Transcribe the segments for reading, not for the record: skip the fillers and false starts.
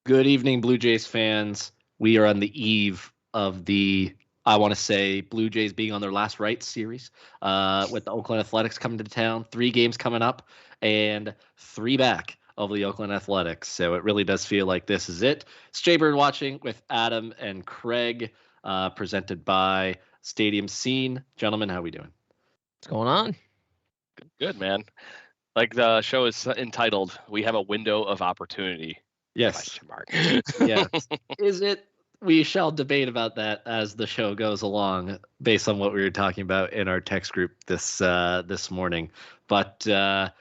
Good evening, Blue Jays fans. We are on the eve of I want to say, Blue Jays being on their last rites series with the Oakland Athletics coming to town. 3 games coming up and 3 back of the Oakland Athletics. So it really does feel like this is it. It's Jaybird watching with Adam and Craig, presented by Stadium Scene. Gentlemen, how are we doing? What's going on? Good, man. Like the show is entitled, "We Have a Window of Opportunity." Yes. Yes. Is it? We shall debate about that as the show goes along, based on what we were talking about in our text group this morning. But there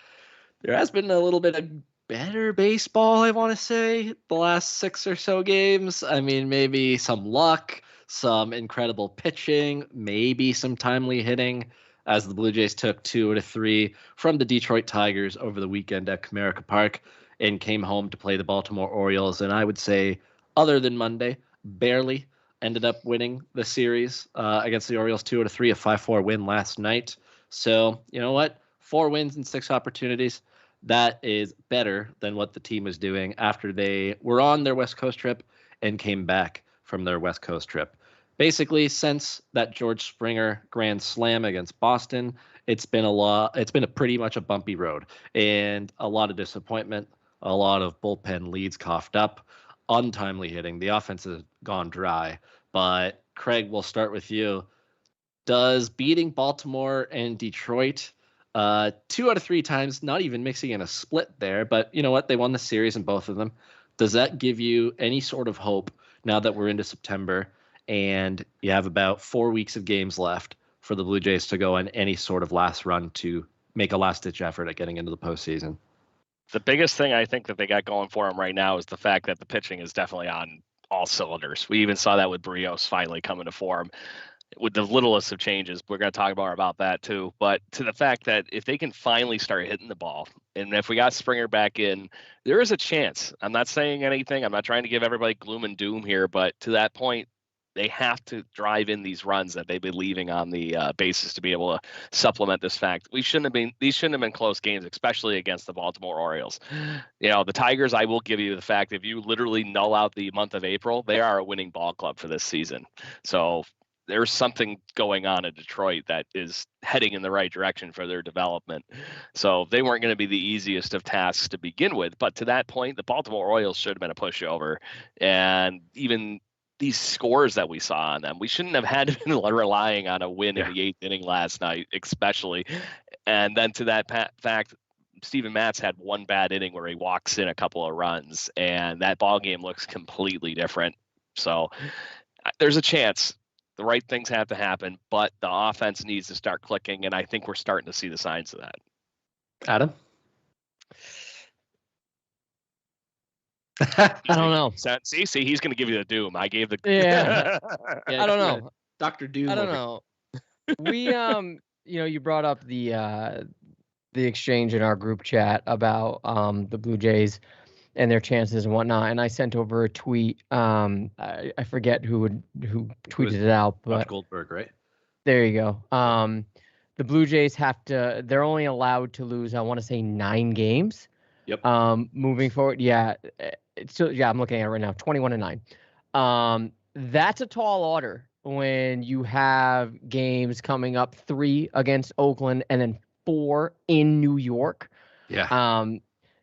has been a little bit of better baseball, I want to say, the last 6 or so games. I mean, maybe some luck, some incredible pitching, maybe some timely hitting, as the Blue Jays took 2 out of 3 from the Detroit Tigers over the weekend at Comerica Park and came home to play the Baltimore Orioles. And I would say, other than Monday, barely ended up winning the series against the Orioles 2 out of 3, a 5-4 win last night. So, you know what? 4 wins and 6 opportunities. That is better than what the team is doing after they were on their West Coast trip and came back from their West Coast trip. Basically, since that George Springer grand slam against Boston, it's been a pretty much a bumpy road and a lot of disappointment, a lot of bullpen leads coughed up, untimely hitting. The offense has gone dry. But Craig, we'll start with you. Does beating Baltimore and Detroit 2 out of 3 times, not even mixing in a split there, but you know what? They won the series in both of them. Does that give you any sort of hope now that we're into September and you have about 4 weeks of games left for the Blue Jays to go on any sort of last run to make a last-ditch effort at getting into the postseason? The biggest thing I think that they got going for them right now is the fact that the pitching is definitely on all cylinders. We even saw that with Barrios finally coming to form with the littlest of changes. We're going to talk more about that too. But to the fact that if they can finally start hitting the ball, and if we got Springer back in, there is a chance. I'm not saying anything. I'm not trying to give everybody gloom and doom here, but to that point, they have to drive in these runs that they've been leaving on the bases to be able to supplement this fact. These shouldn't have been close games, especially against the Baltimore Orioles. You know, the Tigers, I will give you the fact, if you literally null out the month of April, they are a winning ball club for this season. So there's something going on in Detroit that is heading in the right direction for their development. So they weren't going to be the easiest of tasks to begin with. But to that point, the Baltimore Orioles should have been a pushover. And even these scores that we saw on them, we shouldn't have had been relying on a win in the 8th inning last night, especially. And then to that fact, Steven Matz had one bad inning where he walks in a couple of runs, and that ball game looks completely different. So there's a chance. The right things have to happen, but the offense needs to start clicking, and I think we're starting to see the signs of that. Adam? I don't know. See, he's going to give you the doom. I gave the yeah. I don't know. Dr. Doom. I don't know. We you brought up the exchange in our group chat about the Blue Jays and their chances and whatnot, and I sent over a tweet. I forget who tweeted it out, but Goldberg, right? There you go. The Blue Jays they're only allowed to lose, I want to say 9 games. Yep. Moving forward, I'm looking at it right now, 21-9. That's a tall order when you have games coming up, 3 against Oakland and then 4 in New York. Yeah.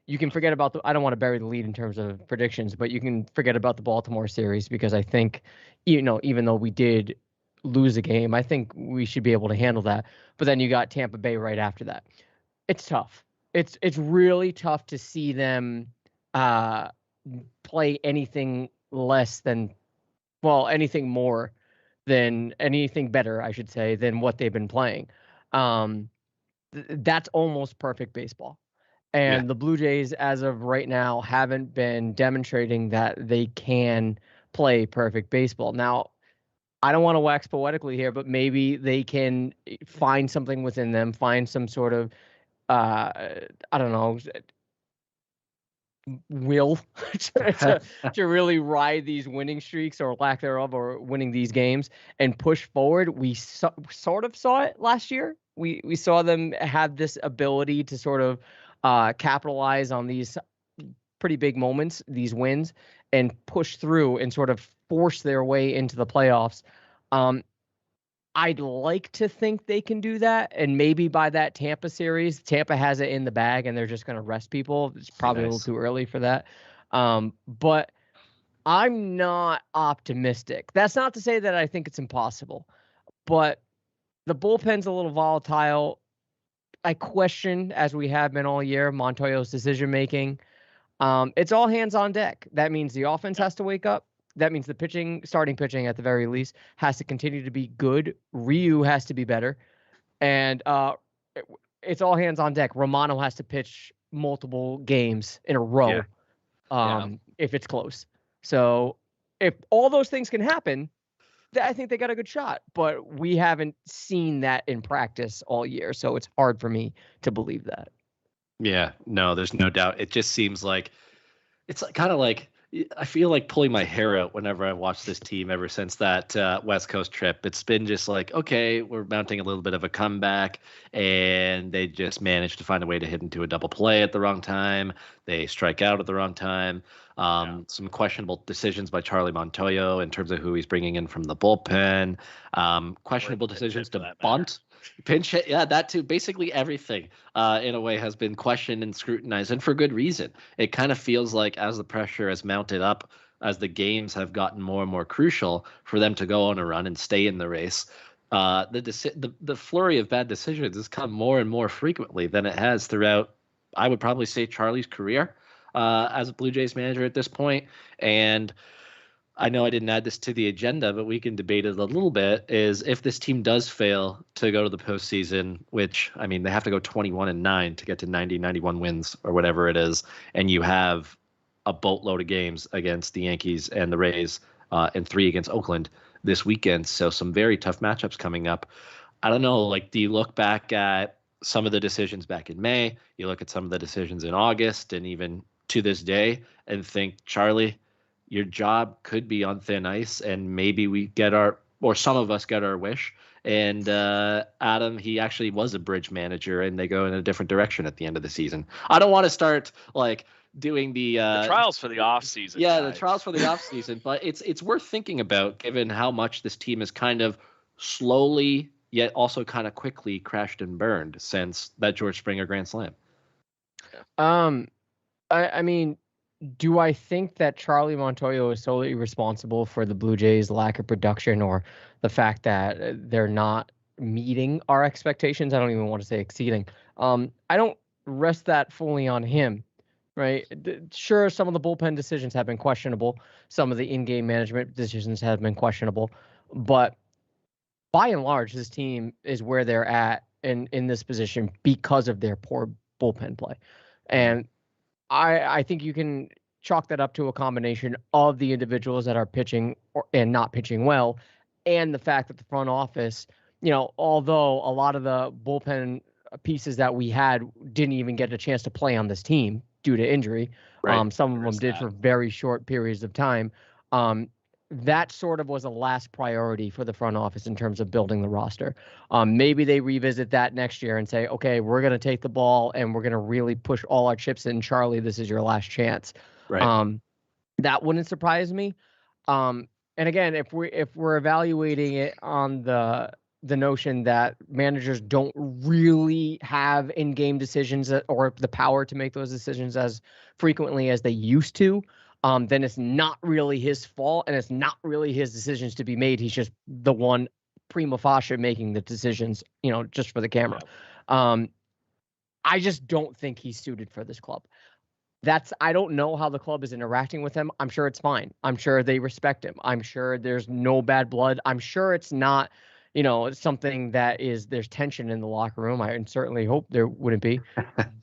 You can forget about I don't want to bury the lead in terms of predictions, but you can forget about the Baltimore series because I think, even though we did lose a game, I think we should be able to handle that. But then you got Tampa Bay right after that. It's tough. It's really tough to see them play anything anything better, I should say, than what they've been playing. That's almost perfect baseball. And the Blue Jays, as of right now, haven't been demonstrating that they can play perfect baseball. Now, I don't want to wax poetically here, but maybe they can find something within them, find some sort of I don't know, will to really ride these winning streaks or lack thereof, or winning these games and push forward. We sort of saw it last year. We saw them have this ability to sort of capitalize on these pretty big moments, these wins, and push through and sort of force their way into the playoffs. I'd like to think they can do that, and maybe by that Tampa series, Tampa has it in the bag, and they're just going to rest people. It's probably a little too early for that. But I'm not optimistic. That's not to say that I think it's impossible, but the bullpen's a little volatile. I question, as we have been all year, Montoyo's decision-making. It's all hands on deck. That means the offense has to wake up. That means the starting pitching at the very least, has to continue to be good. Ryu has to be better. And it's all hands on deck. Romano has to pitch multiple games in a row if it's close. So if all those things can happen, I think they got a good shot. But we haven't seen that in practice all year, so it's hard for me to believe that. Yeah, no, there's no doubt. It just seems like it's kind of like I feel like pulling my hair out whenever I watch this team ever since that West Coast trip. It's been just like, okay, we're mounting a little bit of a comeback, and they just managed to find a way to hit into a double play at the wrong time. They strike out at the wrong time. Some questionable decisions by Charlie Montoyo in terms of who he's bringing in from the bullpen. Questionable decisions to bunt. Pinch hit, yeah, that too. Basically everything in a way has been questioned and scrutinized, and for good reason. It kind of feels like as the pressure has mounted up, as the games have gotten more and more crucial for them to go on a run and stay in the race, the flurry of bad decisions has come more and more frequently than it has throughout, I would probably say, Charlie's career as a Blue Jays manager at this point. And I know I didn't add this to the agenda, but we can debate it a little bit, is if this team does fail to go to the postseason, which, I mean, they have to go 21-9 to get to 90, 91 wins or whatever it is, and you have a boatload of games against the Yankees and the Rays and 3 against Oakland this weekend. So some very tough matchups coming up. I don't know, like, do you look back at some of the decisions back in May, you look at some of the decisions in August, and even to this day, and think, Charlie, your job could be on thin ice, and maybe we get some of us get our wish. And Adam, he actually was a bridge manager, and they go in a different direction at the end of the season. I don't want to start like doing the trials for the off season. Yeah, guys. The trials for the off season, but it's worth thinking about given how much this team has kind of slowly yet also kind of quickly crashed and burned since that George Springer Grand Slam. I mean, do I think that Charlie Montoyo is solely responsible for the Blue Jays' lack of production or the fact that they're not meeting our expectations? I don't even want to say exceeding. I don't rest that fully on him, right? Sure, some of the bullpen decisions have been questionable. Some of the in-game management decisions have been questionable. But by and large, this team is where they're at in this position because of their poor bullpen play. And I think you can chalk that up to a combination of the individuals that are pitching and not pitching well, and the fact that the front office, although a lot of the bullpen pieces that we had didn't even get a chance to play on this team due to injury. Right. Some of them did for very short periods of time. That sort of was a last priority for the front office in terms of building the roster. Maybe they revisit that next year and say, okay, we're going to take the ball and we're going to really push all our chips in. Charlie, this is your last chance. Right. That wouldn't surprise me. And again, if we're evaluating it on the notion that managers don't really have in-game decisions or the power to make those decisions as frequently as they used to, then it's not really his fault and it's not really his decisions to be made. He's just the one prima facie making the decisions, just for the camera. I just don't think he's suited for this club. I don't know how the club is interacting with him. I'm sure it's fine. I'm sure they respect him. I'm sure there's no bad blood. I'm sure it's not, something that there's tension in the locker room. I certainly hope there wouldn't be,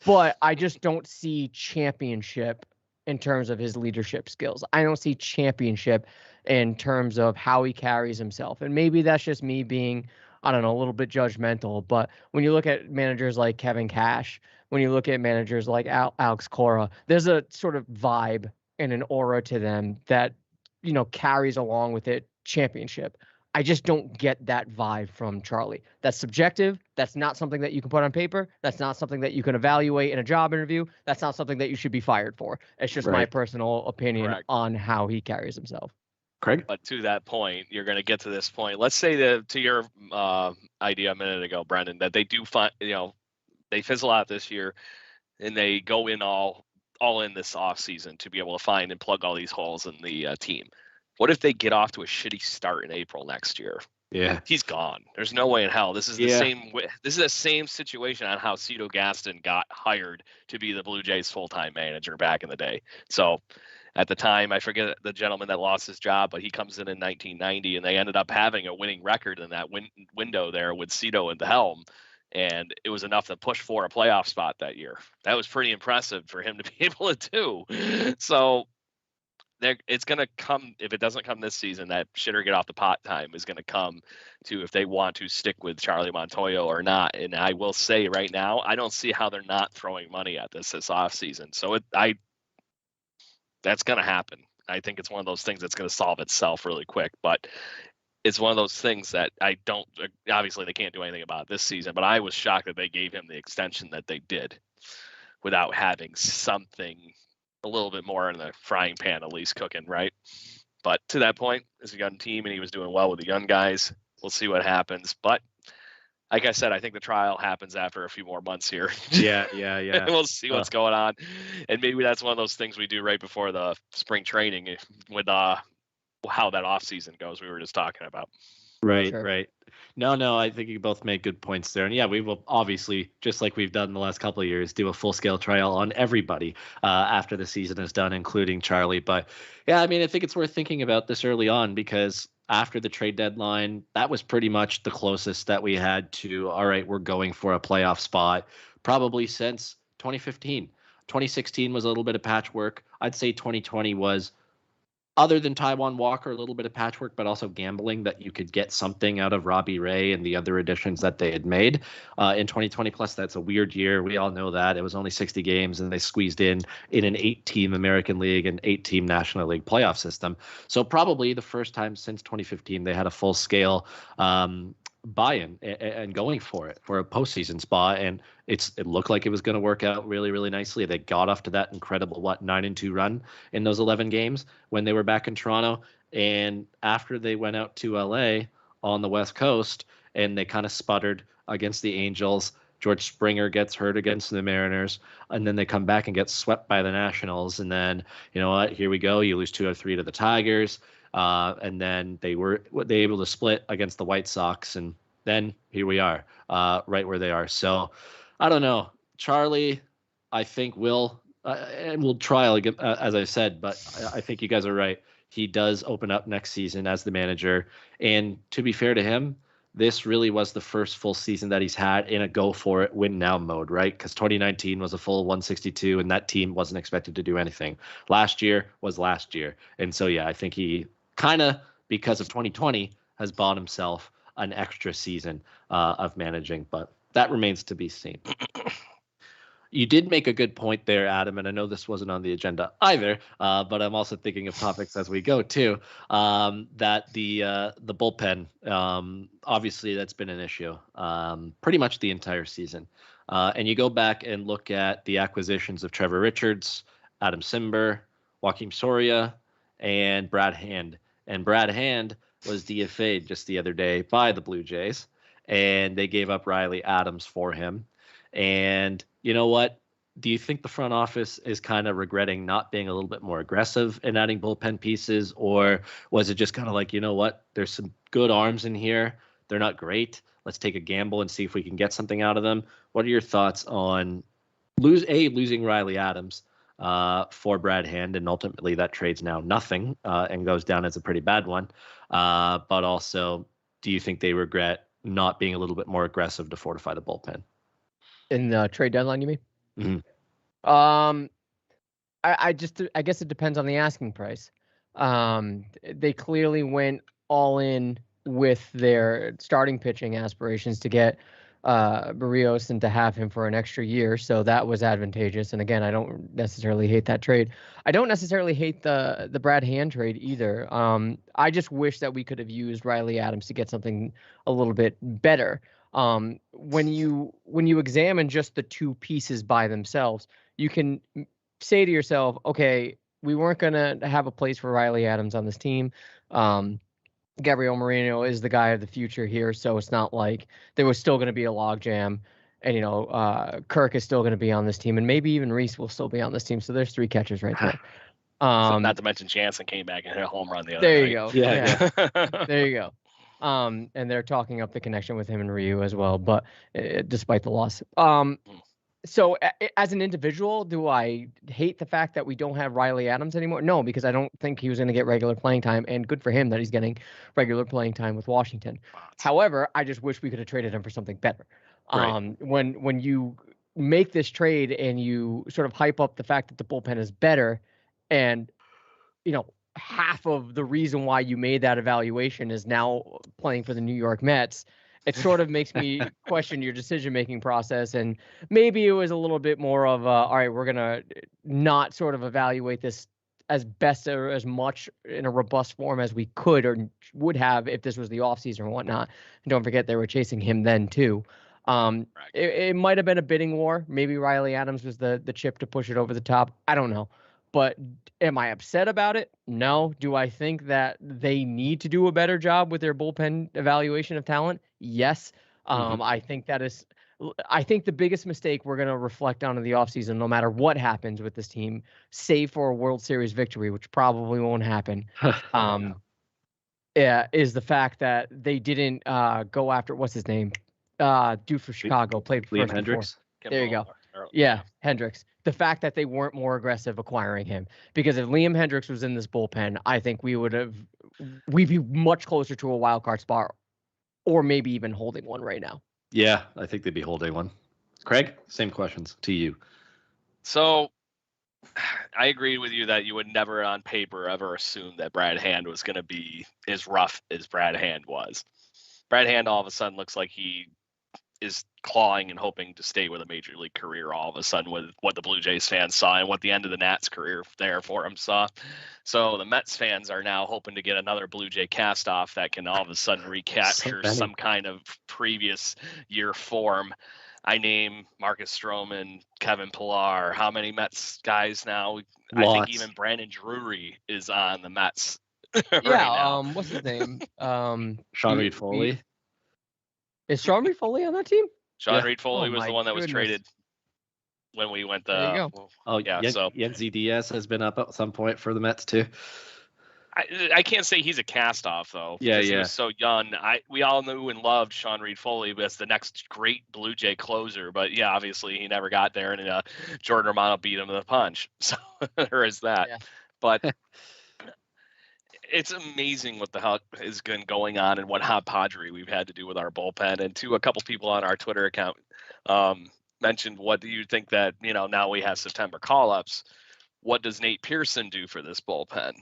but I just don't see championship in terms of his leadership skills. I don't see championship in terms of how he carries himself. And maybe that's just me being, I don't know, a little bit judgmental. But when you look at managers like Kevin Cash, when you look at managers like Alex Cora, there's a sort of vibe and an aura to them that, carries along with it championship. I just don't get that vibe from Charlie. That's subjective. That's not something that you can put on paper. That's not something that you can evaluate in a job interview. That's not something that you should be fired for. It's just my personal opinion on how he carries himself. Craig? But to that point, you're going to get to this point. Let's say that to your idea a minute ago, Brendan, that they do find, they fizzle out this year and they go in all in this off season to be able to find and plug all these holes in the team. What if they get off to a shitty start in April next year? Yeah, he's gone. There's no way in hell. This is the same. This is the same situation on how Cito Gaston got hired to be the Blue Jays full-time manager back in the day. So at the time, I forget the gentleman that lost his job, but he comes in 1990, and they ended up having a winning record in that window there with Cito at the helm. And it was enough to push for a playoff spot that year. That was pretty impressive for him to be able to do. So it's going to come, if it doesn't come this season, that shit or get off the pot time is going to come to if they want to stick with Charlie Montoyo or not. And I will say right now, I don't see how they're not throwing money at this offseason. So that's going to happen. I think it's one of those things that's going to solve itself really quick. But it's one of those things that obviously they can't do anything about this season, but I was shocked that they gave him the extension that they did without having something a little bit more in the frying pan, at least cooking, right? But to that point, it's a young team and he was doing well with the young guys. We'll see what happens. But like I said, I think the trial happens after a few more months here. Yeah. We'll see what's going on. And maybe that's one of those things we do right before the spring training with how that off season goes. We were just talking about. Right. No, I think you both made good points there. And yeah, we will obviously, just like we've done the last couple of years, do a full-scale trial on everybody after the season is done, including Charlie. But yeah, I mean, I think it's worth thinking about this early on because after the trade deadline, that was pretty much the closest that we had to, all right, we're going for a playoff spot probably since 2015. 2016 was a little bit of patchwork. I'd say 2020 was, other than Taijuan Walker, a little bit of patchwork, but also gambling that you could get something out of Robbie Ray and the other additions that they had made in 2020. Plus, that's a weird year. We all know that. It was only 60 games, and they squeezed in an 8-team American League and 8-team National League playoff system. So probably the first time since 2015 they had a full-scale buy-in and going for it for a postseason spot, and it looked like it was going to work out really, really nicely. They got off to that incredible 9-2 run in those 11 games when they were back in Toronto, and after they went out to LA on the West Coast and they kind of sputtered against the Angels. George Springer gets hurt against the Mariners, and then they come back and get swept by the Nationals, and then you know what? Here we go. You lose 2 out of 3 to the Tigers. And then they were able to split against the White Sox, and then here we are, right where they are. So I don't know. Charlie, I think will trial again, as I said, but I think you guys are right. He does open up next season as the manager, and to be fair to him, this really was the first full season that he's had in a go for it, win now mode, right? Because 2019 was a full 162, and that team wasn't expected to do anything. Last year was last year, and so yeah, I think he kind of, because of 2020, has bought himself an extra season of managing, but that remains to be seen. You did make a good point there, Adam, and I know this wasn't on the agenda either, but I'm also thinking of topics as we go too. That the bullpen, obviously, that's been an issue pretty much the entire season. And you go back and look at the acquisitions of Trevor Richards, Adam Simber, Joaquim Soria, and Brad Hand. And Brad Hand was DFA'd just the other day by the Blue Jays, and they gave up Riley Adams for him. And you know what? Do you think the front office is kind of regretting not being a little bit more aggressive in adding bullpen pieces? Or was it just kind of like, you know what? There's some good arms in here. They're not great. Let's take a gamble and see if we can get something out of them. What are your thoughts on losing Riley Adams for Brad Hand, and ultimately that trade's now nothing and goes down as a pretty bad one. But also, do you think they regret not being a little bit more aggressive to fortify the bullpen? In the trade deadline, you mean? Mm-hmm. I guess it depends on the asking price. They clearly went all in with their starting pitching aspirations to get Barrios and to have him for an extra year. So that was advantageous. And again, I don't necessarily hate that trade. I don't necessarily hate the Brad Hand trade either. I just wish that we could have used Riley Adams to get something a little bit better. When you examine just the two pieces by themselves, you can say to yourself, okay, we weren't going to have a place for Riley Adams on this team. Gabriel Moreno is the guy of the future here, so it's not like there was still going to be a logjam. And, Kirk is still going to be on this team, and maybe even Reese will still be on this team. So there's 3 catchers right there. So not to mention Jansen came back and hit a home run the other There night. you go. Yeah. There you go. And they're talking up the connection with him and Ryu as well, but despite the loss. So as an individual, do I hate the fact that we don't have Riley Adams anymore? No, because I don't think he was going to get regular playing time, and good for him that he's getting regular playing time with Washington. However, I just wish we could have traded him for something better. Right. When you make this trade and you sort of hype up the fact that the bullpen is better, and half of the reason why you made that evaluation is now playing for the New York Mets, it sort of makes me question your decision-making process. And maybe it was a little bit more of, all right, we're going to not sort of evaluate this as best or as much in a robust form as we could or would have if this was the offseason or whatnot. And don't forget, they were chasing him then too. It might have been a bidding war. Maybe Riley Adams was the chip to push it over the top. I don't know. But am I upset about it? No. Do I think that they need to do a better job with their bullpen evaluation of talent? Yes. I think the biggest mistake we're going to reflect on in the offseason, no matter what happens with this team, save for a World Series victory, which probably won't happen, is the fact that they didn't go after, what's his name? Dude for Chicago, played for Liam Hendricks. There you go. Yeah, Hendricks. The fact that they weren't more aggressive acquiring him, because if Liam Hendricks was in this bullpen, I think we'd be much closer to a wild card spot, or maybe even holding one right now. Yeah, I think they'd be holding one. Craig, same questions to you. So I agree with you that you would never on paper ever assume that Brad Hand was going to be as rough as Brad Hand was. Brad Hand all of a sudden looks like he is clawing and hoping to stay with a major league career all of a sudden with what the Blue Jays fans saw and what the end of the Nats career there for him saw. So the Mets fans are now hoping to get another Blue Jay cast-off that can all of a sudden recapture some kind of previous year form. I name Marcus Stroman, Kevin Pillar. How many Mets guys now? Lots. I think even Brandon Drury is on the Mets right now. What's his name? Sean Reed Foley. Is Sean Reed Foley on that team? Sean Reed Foley was the one that was traded when we went. There you go. Oh yeah. So Yennsy Diaz has been up at some point for the Mets too. I can't say he's a cast-off though. Yeah. He was so young. We all knew and loved Sean Reed Foley as the next great Blue Jay closer, but yeah, obviously he never got there, and Jordan Romano beat him to the punch. So there is that. Yeah. But it's amazing what the hell is going on and what haphazardry we've had to do with our bullpen. And a couple people on our Twitter account mentioned, what do you think that, now we have September call-ups, what does Nate Pearson do for this bullpen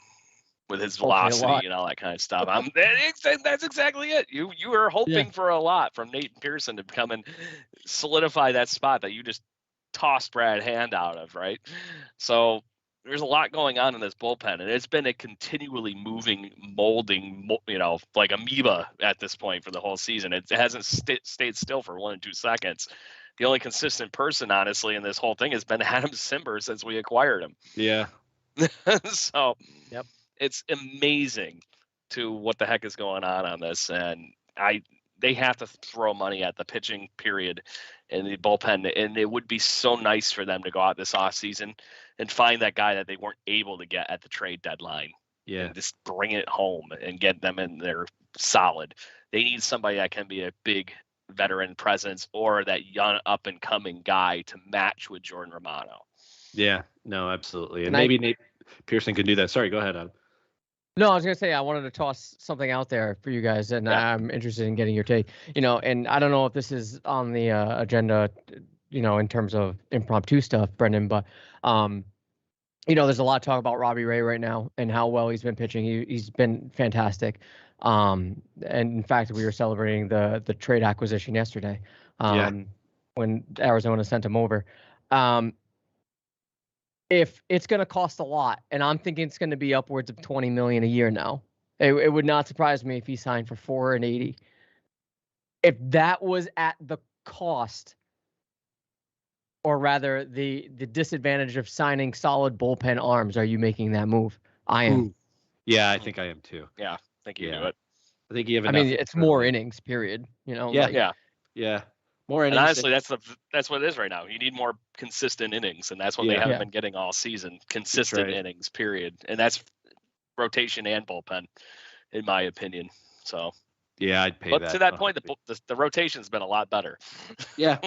with his velocity and all that kind of stuff? That's exactly it. You are hoping for a lot from Nate Pearson to come and solidify that spot that you just tossed Brad Hand out of, right? So there's a lot going on in this bullpen, and it's been a continually moving, molding, like amoeba at this point for the whole season. It hasn't stayed still for 1 or 2 seconds. The only consistent person, honestly, in this whole thing has been Adam Simber since we acquired him. Yeah. So it's amazing to what the heck is going on this. And they have to throw money at the pitching period in the bullpen. And it would be so nice for them to go out this offseason and find that guy that they weren't able to get at the trade deadline. Yeah. And just bring it home and get them in there solid. They need somebody that can be a big veteran presence or that young up and coming guy to match with Jordan Romano. Yeah, no, absolutely. And maybe Nate Pearson could do that. Sorry, go ahead, Adam. No, I was going to say, I wanted to toss something out there for you guys, and I'm interested in getting your take. And I don't know if this is on the agenda, in terms of impromptu stuff, Brendan, but, there's a lot of talk about Robbie Ray right now and how well he's been pitching. He's been fantastic. And in fact, we were celebrating the trade acquisition yesterday. when Arizona sent him over. If it's going to cost a lot, and I'm thinking it's going to be upwards of $20 million a year now, it would not surprise me if he signed for $480. If that was at the cost, or rather the disadvantage of signing solid bullpen arms, are you making that move? I am. Ooh. Yeah, I think I am too. Yeah, I think you do it. I think you have I enough. mean, it's more innings, period. You know. Yeah. More innings. And honestly, that's what it is right now. You need more consistent innings, and that's what they haven't been getting all season. Consistent innings, period. And that's rotation and bullpen, in my opinion. So. Yeah, I'd pay that. But to that point, the rotation's been a lot better. Yeah.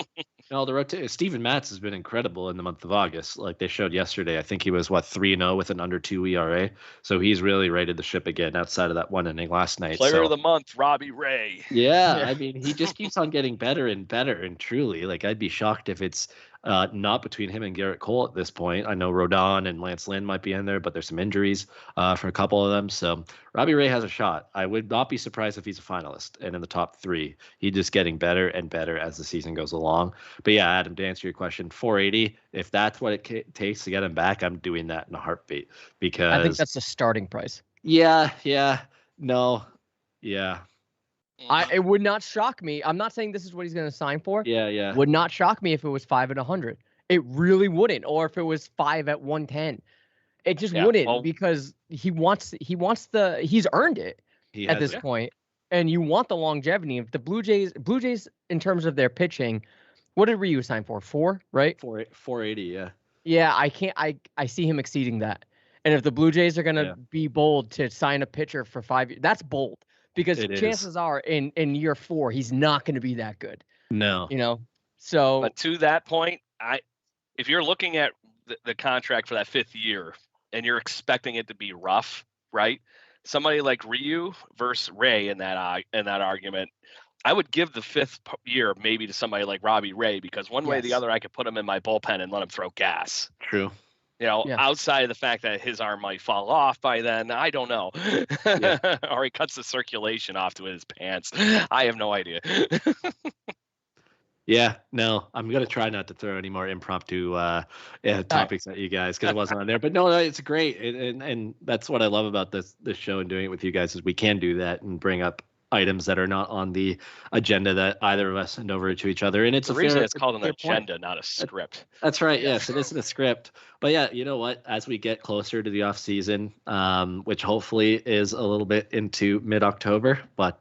No, the rotation. Steven Matz has been incredible in the month of August. Like they showed yesterday, I think he was 3-0 with an under 2 ERA. So he's really righted the ship again outside of that one inning last night. Player of the month, Robbie Ray. Yeah, I mean, he just keeps on getting better and better. And truly, like I'd be shocked if it's not between him and Garrett Cole at this point. I know Rodon and Lance Lynn might be in there, but there's some injuries for a couple of them. So Robbie Ray has a shot. I would not be surprised if he's a finalist and in the top 3. He's just getting better and better as the season goes along. But yeah, Adam, to answer your question, 480, if that's what it takes to get him back, I'm doing that in a heartbeat because I think that's the starting price. Yeah. It would not shock me. I'm not saying this is what he's going to sign for. Yeah. Would not shock me if it was 5 at 100. It really wouldn't. Or if it was 5 at 110. It just wouldn't because he's earned it at this point. And you want the longevity. If the Blue Jays in terms of their pitching, what did Ryu sign for? 4, right? 480, yeah. Yeah, I see him exceeding that. And if the Blue Jays are going to be bold to sign a pitcher for 5 years, that's bold. Because chances are in year 4, he's not going to be that good. No. You know? So. But to that point, if you're looking at the contract for that 5th year and you're expecting it to be rough, right? Somebody like Ryu versus Ray in that argument, I would give the 5th year maybe to somebody like Robbie Ray because one way or the other I could put him in my bullpen and let him throw gas. True. You know, outside of the fact that his arm might fall off by then, I don't know. Or he cuts the circulation off to his pants. I have no idea. Yeah, no, I'm going to try not to throw any more impromptu topics at you guys because it wasn't on there. But no, it's great. And that's what I love about this show and doing it with you guys is we can do that and bring up items that are not on the agenda that either of us send over to each other. And it's the reason it's called an agenda, not a script. That's right. Yes, it isn't a script. But yeah, you know what? As we get closer to the off season, which hopefully is a little bit into mid-October, but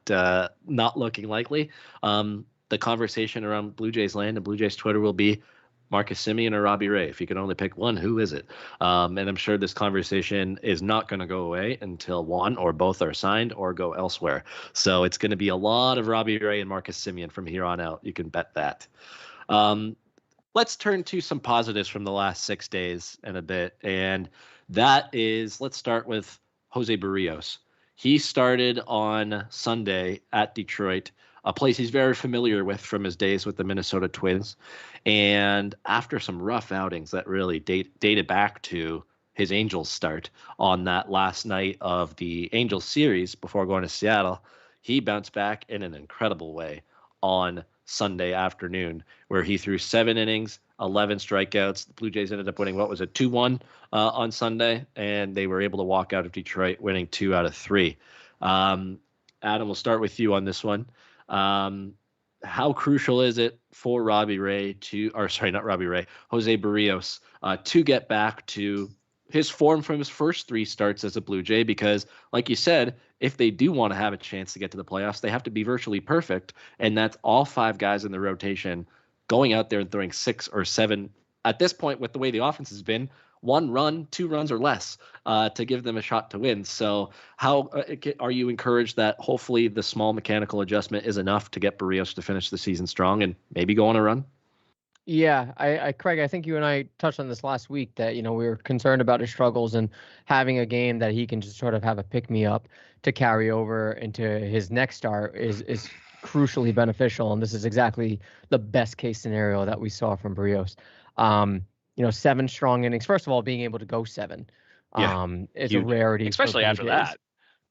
not looking likely, the conversation around Blue Jays land and Blue Jays Twitter will be Marcus Semien or Robbie Ray. If you can only pick one, who is it? And I'm sure this conversation is not going to go away until one or both are signed or go elsewhere. So it's going to be a lot of Robbie Ray and Marcus Semien from here on out. You can bet that. Let's turn to some positives from the last 6 days and a bit. And that is, let's start with Jose Barrios. He started on Sunday at Detroit, a place he's very familiar with from his days with the Minnesota Twins. And after some rough outings that really dated back to his Angels start on that last night of the Angels series before going to Seattle, he bounced back in an incredible way on Sunday afternoon, where he threw 7 innings, 11 strikeouts. The Blue Jays ended up winning, 2-1 on Sunday, and they were able to walk out of Detroit winning 2 out of 3. Adam, we'll start with you on this one. How crucial is it for Jose Barrios, to get back to his form from his first 3 starts as a Blue Jay? Because, like you said, if they do want to have a chance to get to the playoffs, they have to be virtually perfect. And that's all 5 guys in the rotation going out there and throwing 6 or 7. At this point, with the way the offense has been, 1 run, 2 runs or less to give them a shot to win. So how are you encouraged that hopefully the small mechanical adjustment is enough to get Barrios to finish the season strong and maybe go on a run? Yeah, Craig, I think you and I touched on this last week that, we were concerned about his struggles and having a game that he can just sort of have a pick-me-up to carry over into his next start is crucially beneficial. And this is exactly the best case scenario that we saw from Barrios. 7 strong innings. First of all, being able to go 7 is huge. a rarity. Especially after that.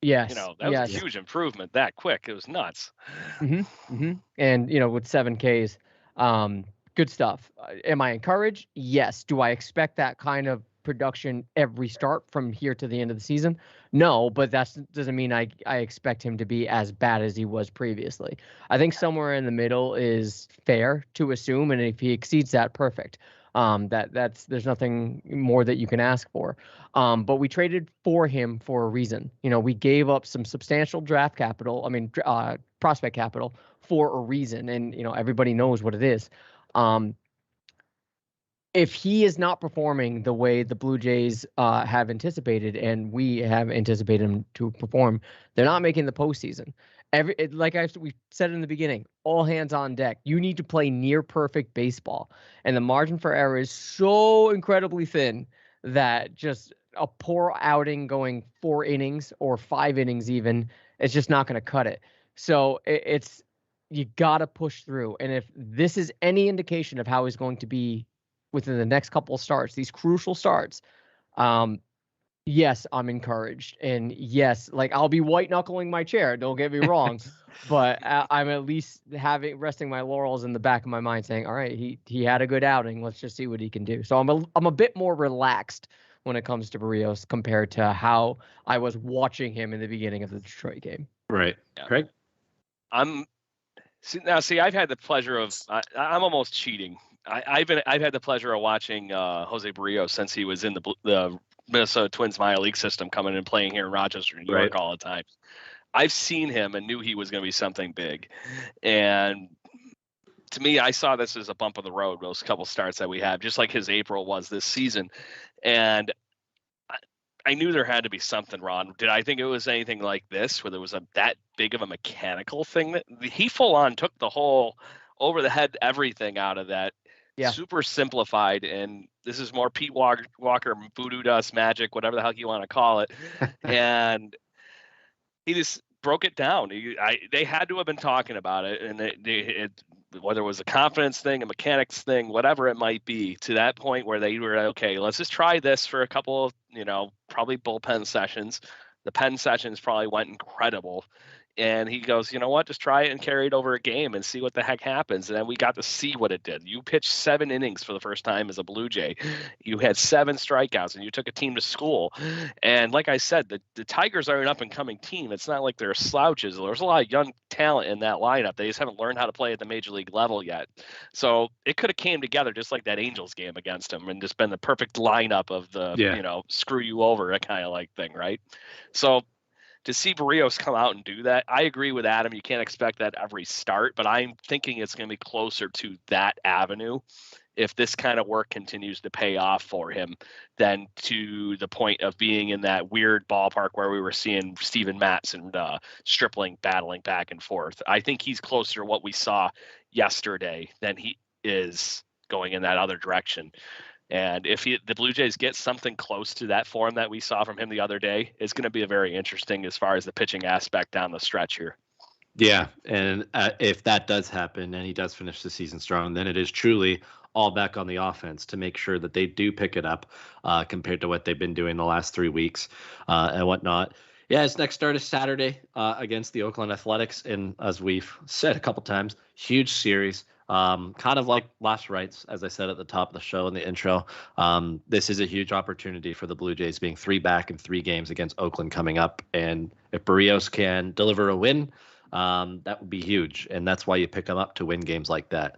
Yes. That was a huge improvement that quick. It was nuts. Mm-hmm. Mm-hmm. And, with 7 Ks. Good stuff. Am I encouraged? Yes. Do I expect that kind of production every start from here to the end of the season? No, but that doesn't mean I expect him to be as bad as he was previously. I think somewhere in the middle is fair to assume, and if he exceeds that, perfect. There's nothing more that you can ask for. But we traded for him for a reason. We gave up some substantial draft capital. Prospect capital for a reason, and everybody knows what it is. If he is not performing the way the Blue Jays have anticipated, and we have anticipated him to perform, they're not making the postseason. We said in the beginning, all hands on deck. You need to play near perfect baseball, and the margin for error is so incredibly thin that just a poor outing going 4 innings or 5 innings even, it's just not going to cut it. So you got to push through. And if this is any indication of how he's going to be within the next couple of starts, these crucial starts, yes, I'm encouraged. And yes, I'll be white knuckling my chair, don't get me wrong, but I'm at least resting my laurels in the back of my mind saying, all right, he had a good outing. Let's just see what he can do. So I'm a bit more relaxed when it comes to Barrios compared to how I was watching him in the beginning of the Detroit game. Right. Yeah. Craig? I've had the pleasure of I'm almost cheating. I've had the pleasure of watching Jose Barrios since he was in the Minnesota Twins minor league system, coming and playing here in Rochester, New York all the time. I've seen him and knew he was going to be something big. And to me, I saw this as a bump of the road, those couple starts that we have, just like his April was this season. And I knew there had to be something wrong. Did I think it was anything like this, where there was that big of a mechanical thing? That he full on took the whole over the head everything out of that. Yeah. Super simplified, and this is more Pete Walker voodoo dust magic, whatever the hell you want to call it. And he just broke it down. They had to have been talking about it, and whether it was a confidence thing, a mechanics thing, whatever it might be, to that point where they were, okay, let's just try this for a couple of, probably bullpen sessions. The pen sessions probably went incredible. And he goes, you know what, just try it and carry it over a game and see what the heck happens. And then we got to see what it did. You pitched 7 innings for the first time as a Blue Jay. You had 7 strikeouts, and you took a team to school. And like I said, the Tigers are an up-and-coming team. It's not like they're slouches. There's a lot of young talent in that lineup. They just haven't learned how to play at the major league level yet. So it could have came together just like that Angels game against them and just been the perfect lineup of the, screw you over, that kind of like thing, right? So to see Barrios come out and do that, I agree with Adam. You can't expect that every start, but I'm thinking it's going to be closer to that avenue if this kind of work continues to pay off for him than to the point of being in that weird ballpark where we were seeing Steven Matz and Stripling battling back and forth. I think he's closer to what we saw yesterday than he is going in that other direction. And if the Blue Jays get something close to that form that we saw from him the other day, it's going to be a very interesting as far as the pitching aspect down the stretch here. Yeah, and if that does happen and he does finish the season strong, then it is truly all back on the offense to make sure that they do pick it up compared to what they've been doing the last 3 weeks and whatnot. Yeah, his next start is Saturday against the Oakland Athletics. And as we've said a couple times, huge series. Kind of like last rights, as I said at the top of the show in the intro. This is a huge opportunity for the Blue Jays, being 3 back in 3 games against Oakland coming up. And if Barrios can deliver a win, that would be huge. And that's why you pick him up to win games like that.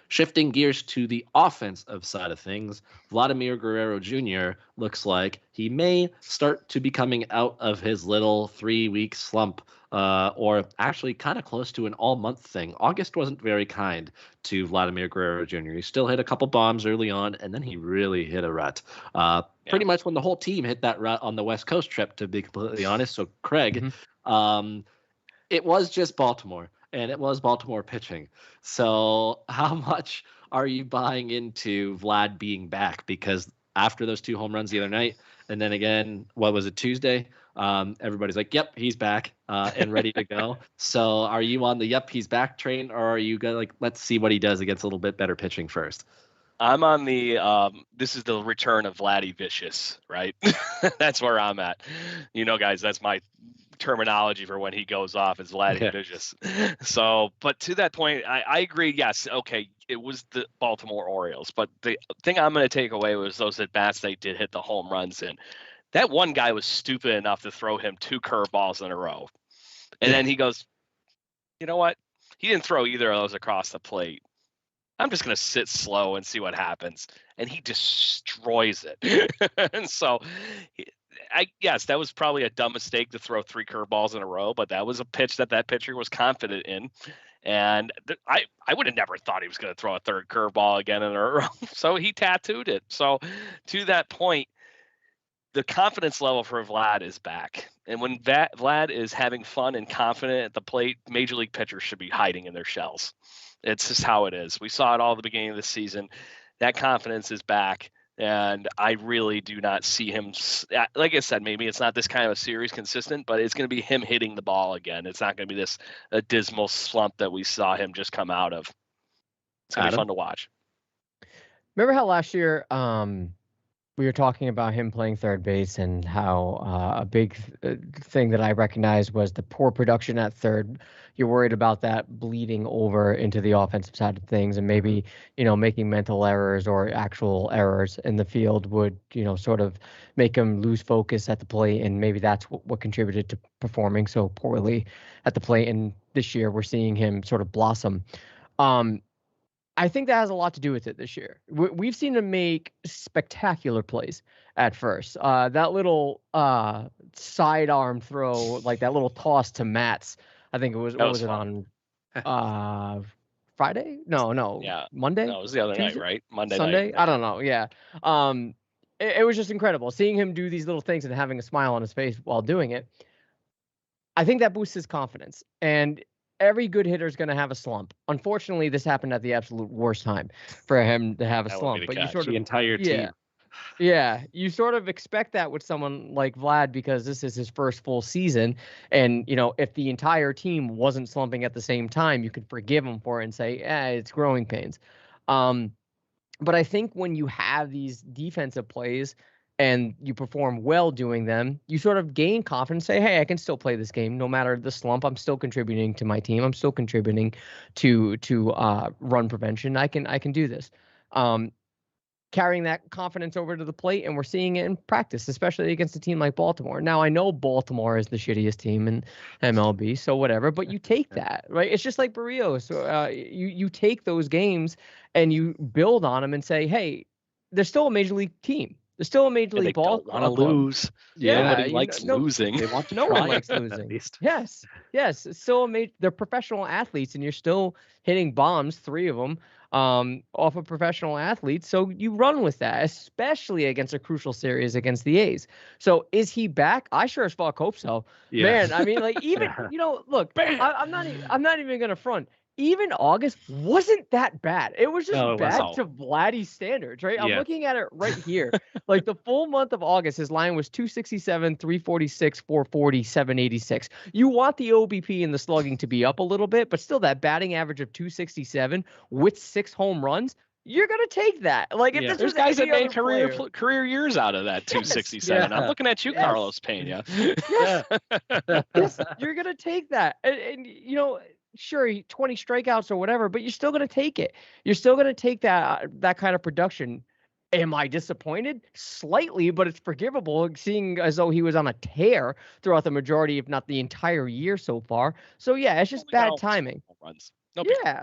Shifting gears to the offensive side of things, Vladimir Guerrero Jr. looks like he may start to be coming out of his little 3-week slump, or actually kind of close to an all-month thing. August wasn't very kind to Vladimir Guerrero Jr. He still hit a couple bombs early on, and then he really hit a rut. Pretty much when the whole team hit that rut on the West Coast trip, to be completely honest. So, Craig, it was just Baltimore. And it was Baltimore pitching. So how much are you buying into Vlad being back? Because after those 2 home runs the other night, and then again, what was it, Tuesday? Everybody's like, yep, he's back and ready to go. So are you on the yep, he's back train, or are you going to let's see what he does against a little bit better pitching first? I'm on the this is the return of Vladdy Vicious, right? That's where I'm at. Guys, that's my terminology for when he goes off is Vladdy Vicious. So, but to that point, I agree. Yes. Okay. it was the Baltimore Orioles. But the thing I'm going to take away was those at-bats they did hit the home runs in. That one guy was stupid enough to throw him 2 curveballs in a row. And then he goes, you know what? He didn't throw either of those across the plate. I'm just going to sit slow and see what happens. And he destroys it. And so, yes, that was probably a dumb mistake to throw 3 curveballs in a row, but that was a pitch that pitcher was confident in. And I would have never thought he was going to throw a 3rd curveball again in a row. So he tattooed it. So to that point, the confidence level for Vlad is back. And when Vlad is having fun and confident at the plate, major league pitchers should be hiding in their shells. It's just how it is. We saw it all at the beginning of the season. That confidence is back. And I really do not see him. Like I said, maybe it's not this kind of a series consistent, but it's going to be him hitting the ball again. It's not going to be this dismal slump that we saw him just come out of. It's going to be fun to watch. Remember how last year we were talking about him playing third base and how a big thing that I recognized was the poor production at third. You're worried about that bleeding over into the offensive side of things, and maybe, making mental errors or actual errors in the field would, sort of make him lose focus at the plate. And maybe that's what contributed to performing so poorly at the plate. And this year we're seeing him sort of blossom. I think that has a lot to do with it this year. We've seen him make spectacular plays at first. That little sidearm throw, like that little toss to Matz, I think it was. What was it on? Friday? No. Yeah. Monday? No, it was the other night, right? Sunday? Night. I don't know. Yeah. It was just incredible seeing him do these little things and having a smile on his face while doing it. I think that boosts his confidence. And every good hitter is going to have a slump. Unfortunately, this happened at the absolute worst time for him to have a slump. But you sort of the entire team. Yeah, you sort of expect that with someone like Vlad because this is his first full season. And, if the entire team wasn't slumping at the same time, you could forgive him for it and say, it's growing pains. But I think when you have these defensive plays and you perform well doing them, you sort of gain confidence, say, hey, I can still play this game no matter the slump. I'm still contributing to my team. I'm still contributing to run prevention. I can do this. Carrying that confidence over to the plate, and we're seeing it in practice, especially against a team like Baltimore. Now, I know Baltimore is the shittiest team in MLB, so whatever, but you take that, right? It's just like Barrios. You take those games and you build on them and say, hey, they're still a major league team. They're still a major league ball. They don't want to lose. Nobody likes losing. They want to no try one likes losing. At least. Yes. It's still they're professional athletes, and you're still hitting bombs, 3 of them, off of professional athletes. So you run with that, especially against a crucial series against the A's. So is he back? I sure as fuck hope so. Yeah. Man, I mean, like even look, I'm not even gonna front. Even August wasn't that bad. It was just bad to Vladdy's standards, right? I'm looking at it right here. Like the full month of August, his line was 267, 346, 440, 786. You want the OBP and the slugging to be up a little bit, but still that batting average of 267 with 6 home runs, you're gonna take that. Like if this there's was guys that made career years out of that 267. I'm looking at you, Carlos Pena. Yes, you're gonna take that, and sure, 20 strikeouts or whatever, but you're still going to take it. You're still going to take that kind of production. Am I disappointed? Slightly, but it's forgivable, seeing as though he was on a tear throughout the majority, if not the entire year so far. So yeah, it's just bad timing.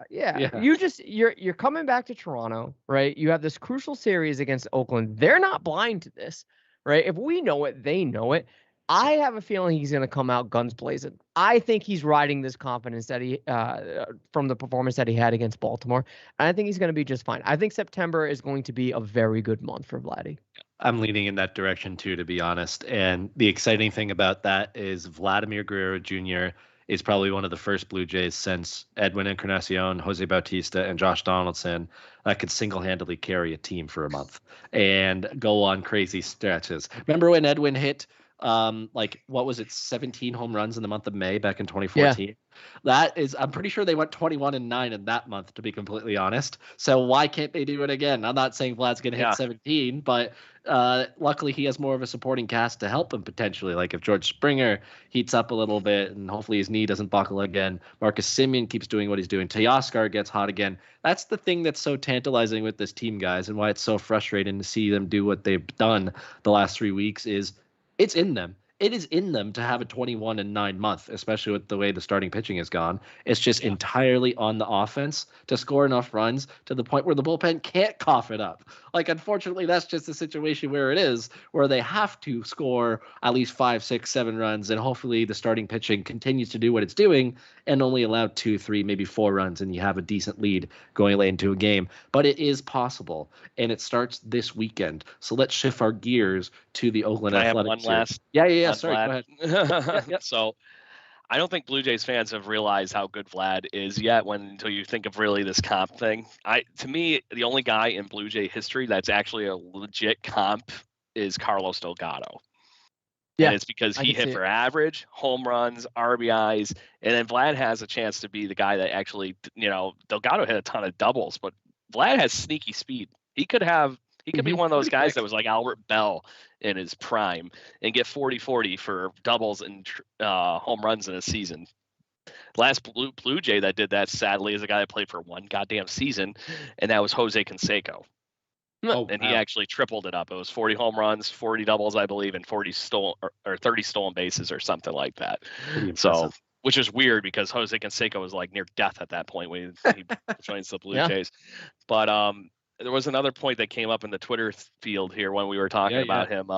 Yeah. You're coming back to Toronto, right? You have this crucial series against Oakland. They're not blind to this, right? If we know it, they know it. I have a feeling he's going to come out guns blazing. I think he's riding this confidence that he from the performance that he had against Baltimore. And I think he's going to be just fine. I think September is going to be a very good month for Vladdy. I'm leaning in that direction too, to be honest. And the exciting thing about that is Vladimir Guerrero Jr. is probably one of the first Blue Jays since Edwin Encarnacion, Jose Bautista, and Josh Donaldson that could single-handedly carry a team for a month and go on crazy stretches. Remember when Edwin hit like what was it, 17 home runs in the month of May back in 2014. Yeah. That is, I'm pretty sure they went 21-9 in that month, to be completely honest. So why can't they do it again? I'm not saying Vlad's going to hit 17, but luckily he has more of a supporting cast to help him potentially. Like if George Springer heats up a little bit and hopefully his knee doesn't buckle again, Marcus Semien keeps doing what he's doing, Teoscar gets hot again. That's the thing that's so tantalizing with this team, guys, and why it's so frustrating to see them do what they've done the last 3 weeks is it's in them. It is in them to have a 21-9 month, especially with the way the starting pitching has gone. It's just entirely on the offense to score enough runs to the point where the bullpen can't cough it up. Like, unfortunately, that's just the situation where it is, where they have to score at least 5, 6, 7 runs, and hopefully the starting pitching continues to do what it's doing and only allow 2, 3, maybe 4 runs, and you have a decent lead going late into a game. But it is possible, and it starts this weekend. So let's shift our gears to the Oakland Athletics. I have one last. Yeah. Sorry, go ahead. Yep. So I don't think Blue Jays fans have realized how good Vlad is yet until you think of really this comp thing. To me, the only guy in Blue Jay history that's actually a legit comp is Carlos Delgado. Yeah, and it's because he hit for average, home runs, RBIs, and then Vlad has a chance to be the guy that actually, Delgado hit a ton of doubles, but Vlad has sneaky speed. He could be one of those guys that was like Albert Bell in his prime and get 40-40 for doubles and home runs in a season. Last Blue Jay that did that, sadly, is a guy that played for one goddamn season, and that was Jose Canseco. He actually tripled it up. It was 40 home runs, 40 doubles, I believe, and 40 stolen or 30 stolen bases or something like that. So, which is weird because Jose Canseco was like near death at that point when he joins the Blue Jays. But there was another point that came up in the Twitter field here when we were talking about him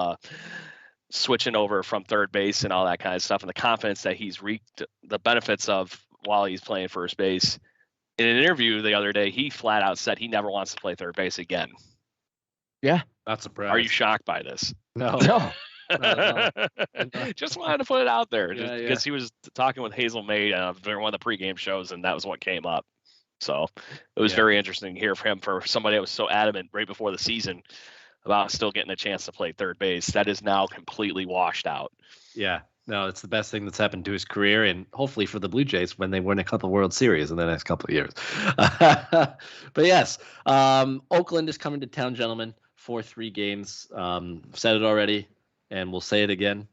switching over from third base and all that kind of stuff, and the confidence that he's reaped the benefits of while he's playing first base. In an interview the other day, he flat out said he never wants to play third base again. Yeah. Not surprised. Are you shocked by this? No. Just wanted to put it out there because he was talking with Hazel May during one of the pregame shows, and that was what came up. So it was very interesting to hear from him, for somebody that was so adamant right before the season about still getting a chance to play third base. That is now completely washed out. Yeah. No, it's the best thing that's happened to his career, and hopefully for the Blue Jays when they win a couple World Series in the next couple of years. But yes, Oakland is coming to town, gentlemen, for 3 games. Said it already, and we'll say it again.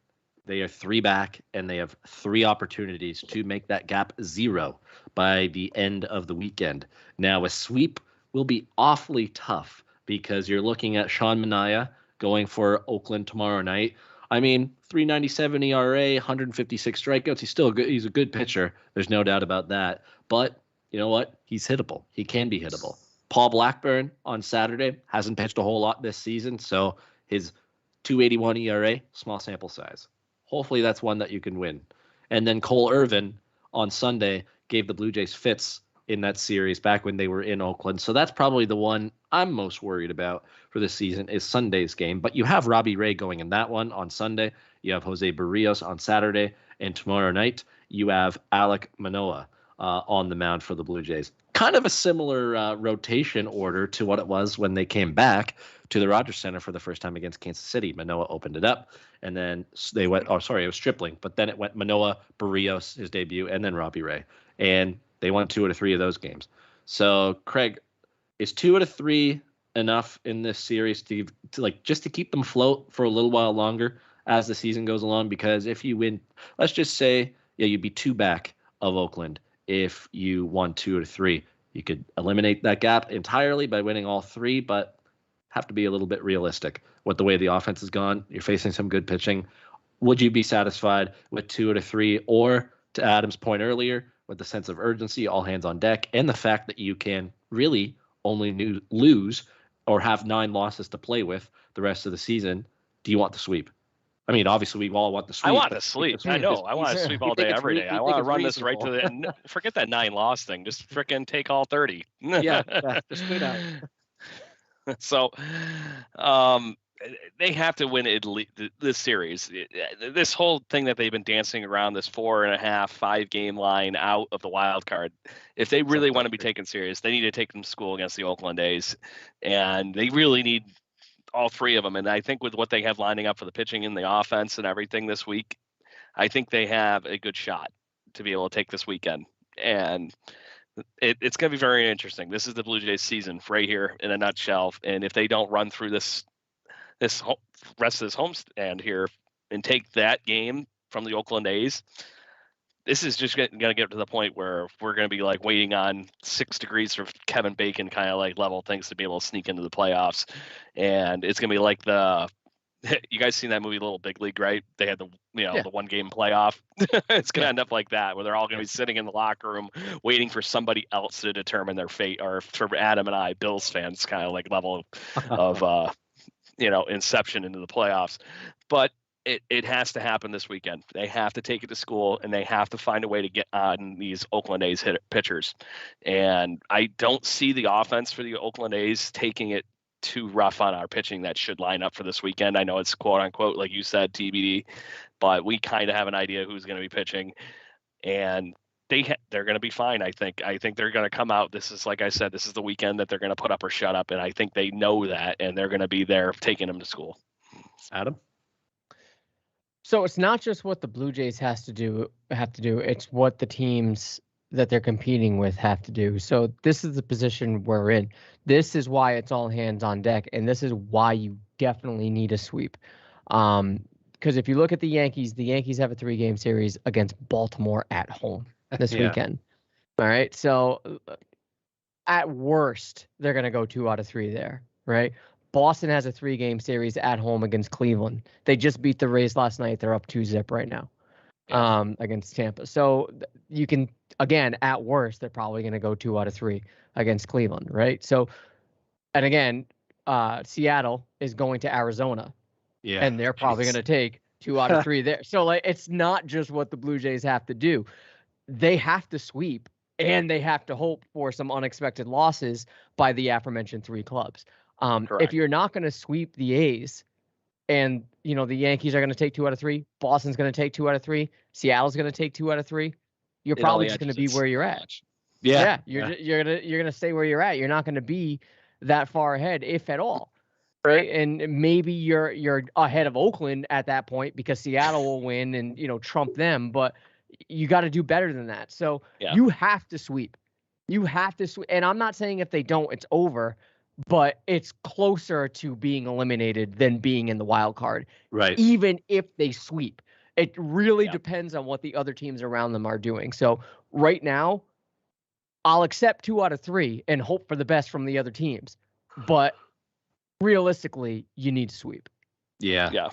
They are 3 back, and they have 3 opportunities to make that gap 0 by the end of the weekend. Now, a sweep will be awfully tough because you're looking at Sean Manaea going for Oakland tomorrow night. I mean, 3.97 ERA, 156 strikeouts. He's a good pitcher. There's no doubt about that. But you know what? He's hittable. He can be hittable. Paul Blackburn on Saturday hasn't pitched a whole lot this season, so his 2.81 ERA, small sample size. Hopefully that's one that you can win. And then Cole Irvin on Sunday gave the Blue Jays fits in that series back when they were in Oakland. So that's probably the one I'm most worried about for this season is Sunday's game. But you have Robbie Ray going in that one on Sunday. You have Jose Barrios on Saturday. And tomorrow night, you have Alek Manoah on the mound for the Blue Jays. Kind of a similar rotation order to what it was when they came back to the Rogers Center for the first time against Kansas City. Manoah opened it up, and then they went, it was Stripling, but then it went Manoah, Barrios, his debut, and then Robbie Ray. And they won 2 out of 3 of those games. So, Craig, is 2 out of 3 enough in this series to just to keep them afloat for a little while longer as the season goes along? Because if you win, let's just say, you'd be 2 back of Oakland. If you won 2 out of 3, you could eliminate that gap entirely by winning all 3, but have to be a little bit realistic with the way the offense has gone. You're facing some good pitching. Would you be satisfied with 2 out of 3, or to Adam's point earlier, with the sense of urgency, all hands on deck, and the fact that you can really only lose or have 9 losses to play with the rest of the season? Do you want the sweep? I mean, obviously, we all want the sweep. I want to sleep. I know. I want to sleep all day, every day. I want to run this right to the end. Forget that 9 loss thing. Just frickin' take all 30. yeah, just put out. So, they have to win this series. This whole thing that they've been dancing around, this 4.5, 5 game line out of the wild card. If they really want to be taken serious, they need to take them to school against the Oakland A's, and they really need all three of them. And I think with what they have lining up for the pitching and the offense and everything this week, I think they have a good shot to be able to take this weekend. And it's going to be very interesting. This is the Blue Jays season right here in a nutshell. And if they don't run through this rest of this homestand here and take that game from the Oakland A's, this is just going to get to the point where we're going to be like waiting on 6 degrees for Kevin Bacon kind of like level things to be able to sneak into the playoffs. And it's going to be like you guys seen that movie Little Big League, right? They had the 1 game playoff. It's going to end up like that, where they're all going to be sitting in the locker room waiting for somebody else to determine their fate. Or for Adam and I, Bills fans, kind of like level of inception into the playoffs. But it has to happen this weekend. They have to take it to school, and they have to find a way to get on these Oakland A's pitchers. And I don't see the offense for the Oakland A's taking it too rough on our pitching that should line up for this weekend. I know it's quote unquote, like you said, TBD, but we kind of have an idea who's going to be pitching, and they're going to be fine. I think they're going to come out. This is, like I said, this is the weekend that they're going to put up or shut up. And I think they know that, and they're going to be there taking them to school. Adam? So it's not just what the Blue Jays have to do. It's what the teams that they're competing with have to do. So this is the position we're in. This is why it's all hands on deck, and this is why you definitely need a sweep. Because if you look at the Yankees have a 3-game series against Baltimore at home this weekend. All right. So at worst, they're going to go 2 out of 3 there, right? Boston has a 3-game series at home against Cleveland. They just beat the Rays last night. They're up 2-0 right now against Tampa. So you can, again, at worst, they're probably going to go 2 out of 3 against Cleveland, right? So, and again, Seattle is going to Arizona. Yeah. And they're probably going to take 2 out of 3 there. So, like, it's not just what the Blue Jays have to do. They have to sweep, and they have to hope for some unexpected losses by the aforementioned 3 clubs. If you're not going to sweep the A's, and the Yankees are going to take 2 out of 3, Boston's going to take 2 out of 3, Seattle's going to take 2 out of 3, you're probably just going to be where you're at. Yeah, you're gonna stay where you're at. You're not going to be that far ahead, if at all, right? And maybe you're ahead of Oakland at that point because Seattle will win and trump them, but you got to do better than that. So you have to sweep. You have to sweep. And I'm not saying if they don't, it's over. But it's closer to being eliminated than being in the wild card. Right. Even if they sweep. It really depends on what the other teams around them are doing. So right now, I'll accept 2 out of 3 and hope for the best from the other teams. But realistically, you need to sweep. Yeah. Yeah.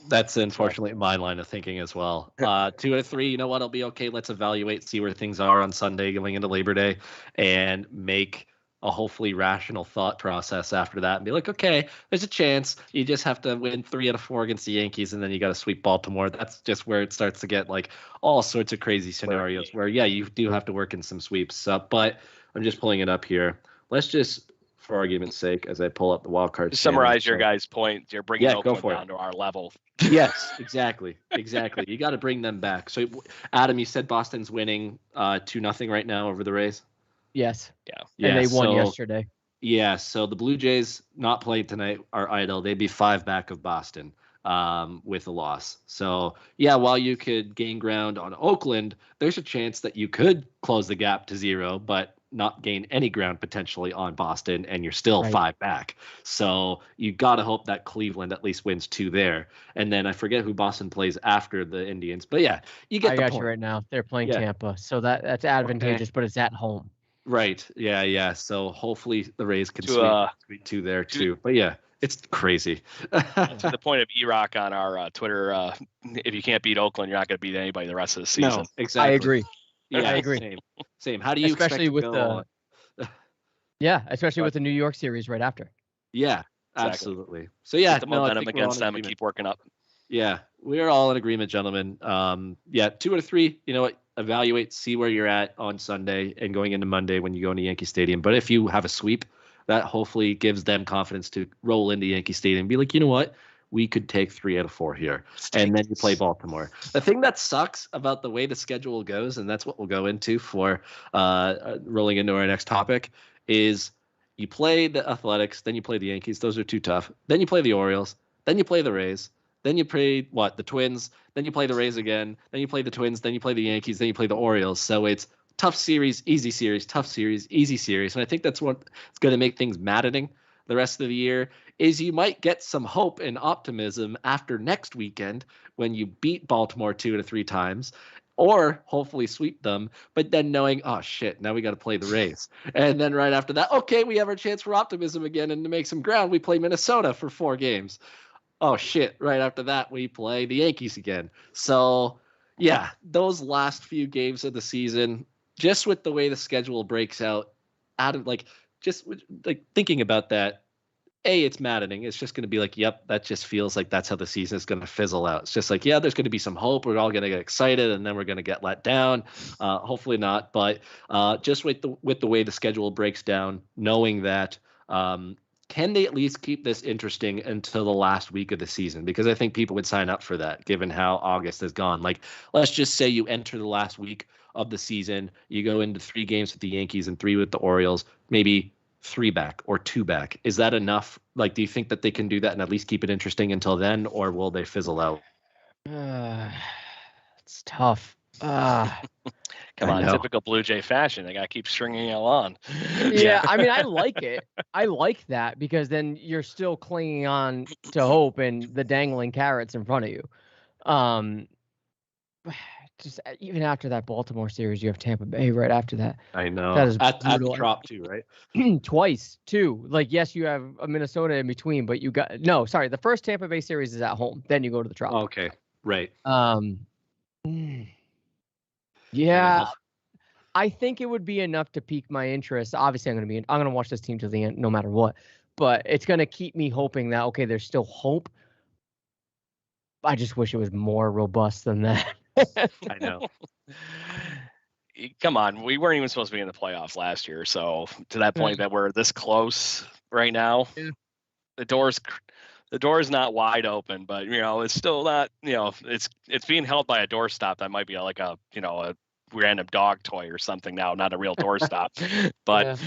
That's unfortunately my line of thinking as well. 2 out of 3, you know what? I'll be okay. Let's evaluate, see where things are on Sunday going into Labor Day, and make a hopefully rational thought process after that and be like, okay, there's a chance. You just have to win 3 out of 4 against the Yankees, and then you got to sweep Baltimore. That's just where it starts to get like all sorts of crazy scenarios where, you do have to work in some sweeps. But I'm just pulling it up here. Let's just, for argument's sake, as I pull up the wild card. Summarize your guys' point. You're bringing Oakland down to our level. Yes, exactly. You got to bring them back. So, Adam, you said Boston's winning 2-0 right now over the Rays? Yes. Yeah. And they won yesterday. Yeah. So the Blue Jays not played tonight are idle. They'd be 5 back of Boston with a loss. So, while you could gain ground on Oakland, there's a chance that you could close the gap to 0, but not gain any ground potentially on Boston, and you're still 5 back. So you got to hope that Cleveland at least wins 2 there. And then I forget who Boston plays after the Indians. But, you get the point. I got you right now. They're playing Tampa. So that's advantageous, but it's at home. Right. Yeah. So hopefully the Rays can sweep 2 there too. But it's crazy. To the point of E-Rock on our Twitter, if you can't beat Oakland, you're not going to beat anybody the rest of the season. No, exactly. I agree. Yeah, I agree. Same. How do you especially expect with especially with the New York series right after. Yeah, absolutely. So get the momentum against them and keep working up. Yeah, we're all in agreement, gentlemen. 2 out of 3. You know what? Evaluate, see where you're at on Sunday and going into Monday when you go into Yankee Stadium. But if you have a sweep, that hopefully gives them confidence to roll into Yankee Stadium and be like, you know what? We could take 3 out of 4 here. And then you play Baltimore. The thing that sucks about the way the schedule goes, and that's what we'll go into for rolling into our next topic, is You play the Athletics, then you play the Yankees. Those are too tough. Then you play the Orioles. Then you play the Rays. Then you play the Twins. Then you play the Rays again. Then you play the Twins. Then you play the Yankees. Then you play the Orioles. So it's tough series, easy series, tough series, easy series. And I think that's what's going to make things maddening the rest of the year is you might get some hope and optimism after next weekend when you beat Baltimore 2 to 3 times or hopefully sweep them, but then knowing, oh shit, now we got to play the Rays. And then right after that, okay, we have our chance for optimism again and to make some ground, we play Minnesota for 4 games. Oh shit, right after that, we play the Yankees again. So yeah, those last few games of the season, just with the way the schedule breaks out, just thinking about that, it's maddening. It's just going to be like, yep, that just feels like that's how the season is going to fizzle out. It's just like, yeah, there's going to be some hope. We're all going to get excited, and then we're going to get let down. Hopefully not, but just with the way the schedule breaks down, knowing that, can they at least keep this interesting until the last week of the season? Because I think people would sign up for that, given how August has gone. Like, let's just say you enter the last week of the season, you go into 3 games with the Yankees and 3 with the Orioles, maybe 3 back or 2 back. Is that enough? Like, do you think that they can do that and at least keep it interesting until then, or will they fizzle out? It's tough. Come on, typical Blue Jay fashion. They got to keep stringing you along. Yeah, I mean, I like it. I like that because then you're still clinging on to hope and the dangling carrots in front of you. Just even after that Baltimore series, you have Tampa Bay right after that. I know. That is at the drop too, right? Twice too. Like, yes, you have a Minnesota in between, but the first Tampa Bay series is at home. Then you go to the Trop. Okay, right. Yeah, I think it would be enough to pique my interest. Obviously, I'm going to watch this team to the end, no matter what. But it's going to keep me hoping that there's still hope. I just wish it was more robust than that. I know. Come on, we weren't even supposed to be in the playoffs last year, so to that point that we're this close right now, the door's not wide open, but it's still not, it's being held by a doorstop that might be like a random dog toy or something now, not a real doorstop. But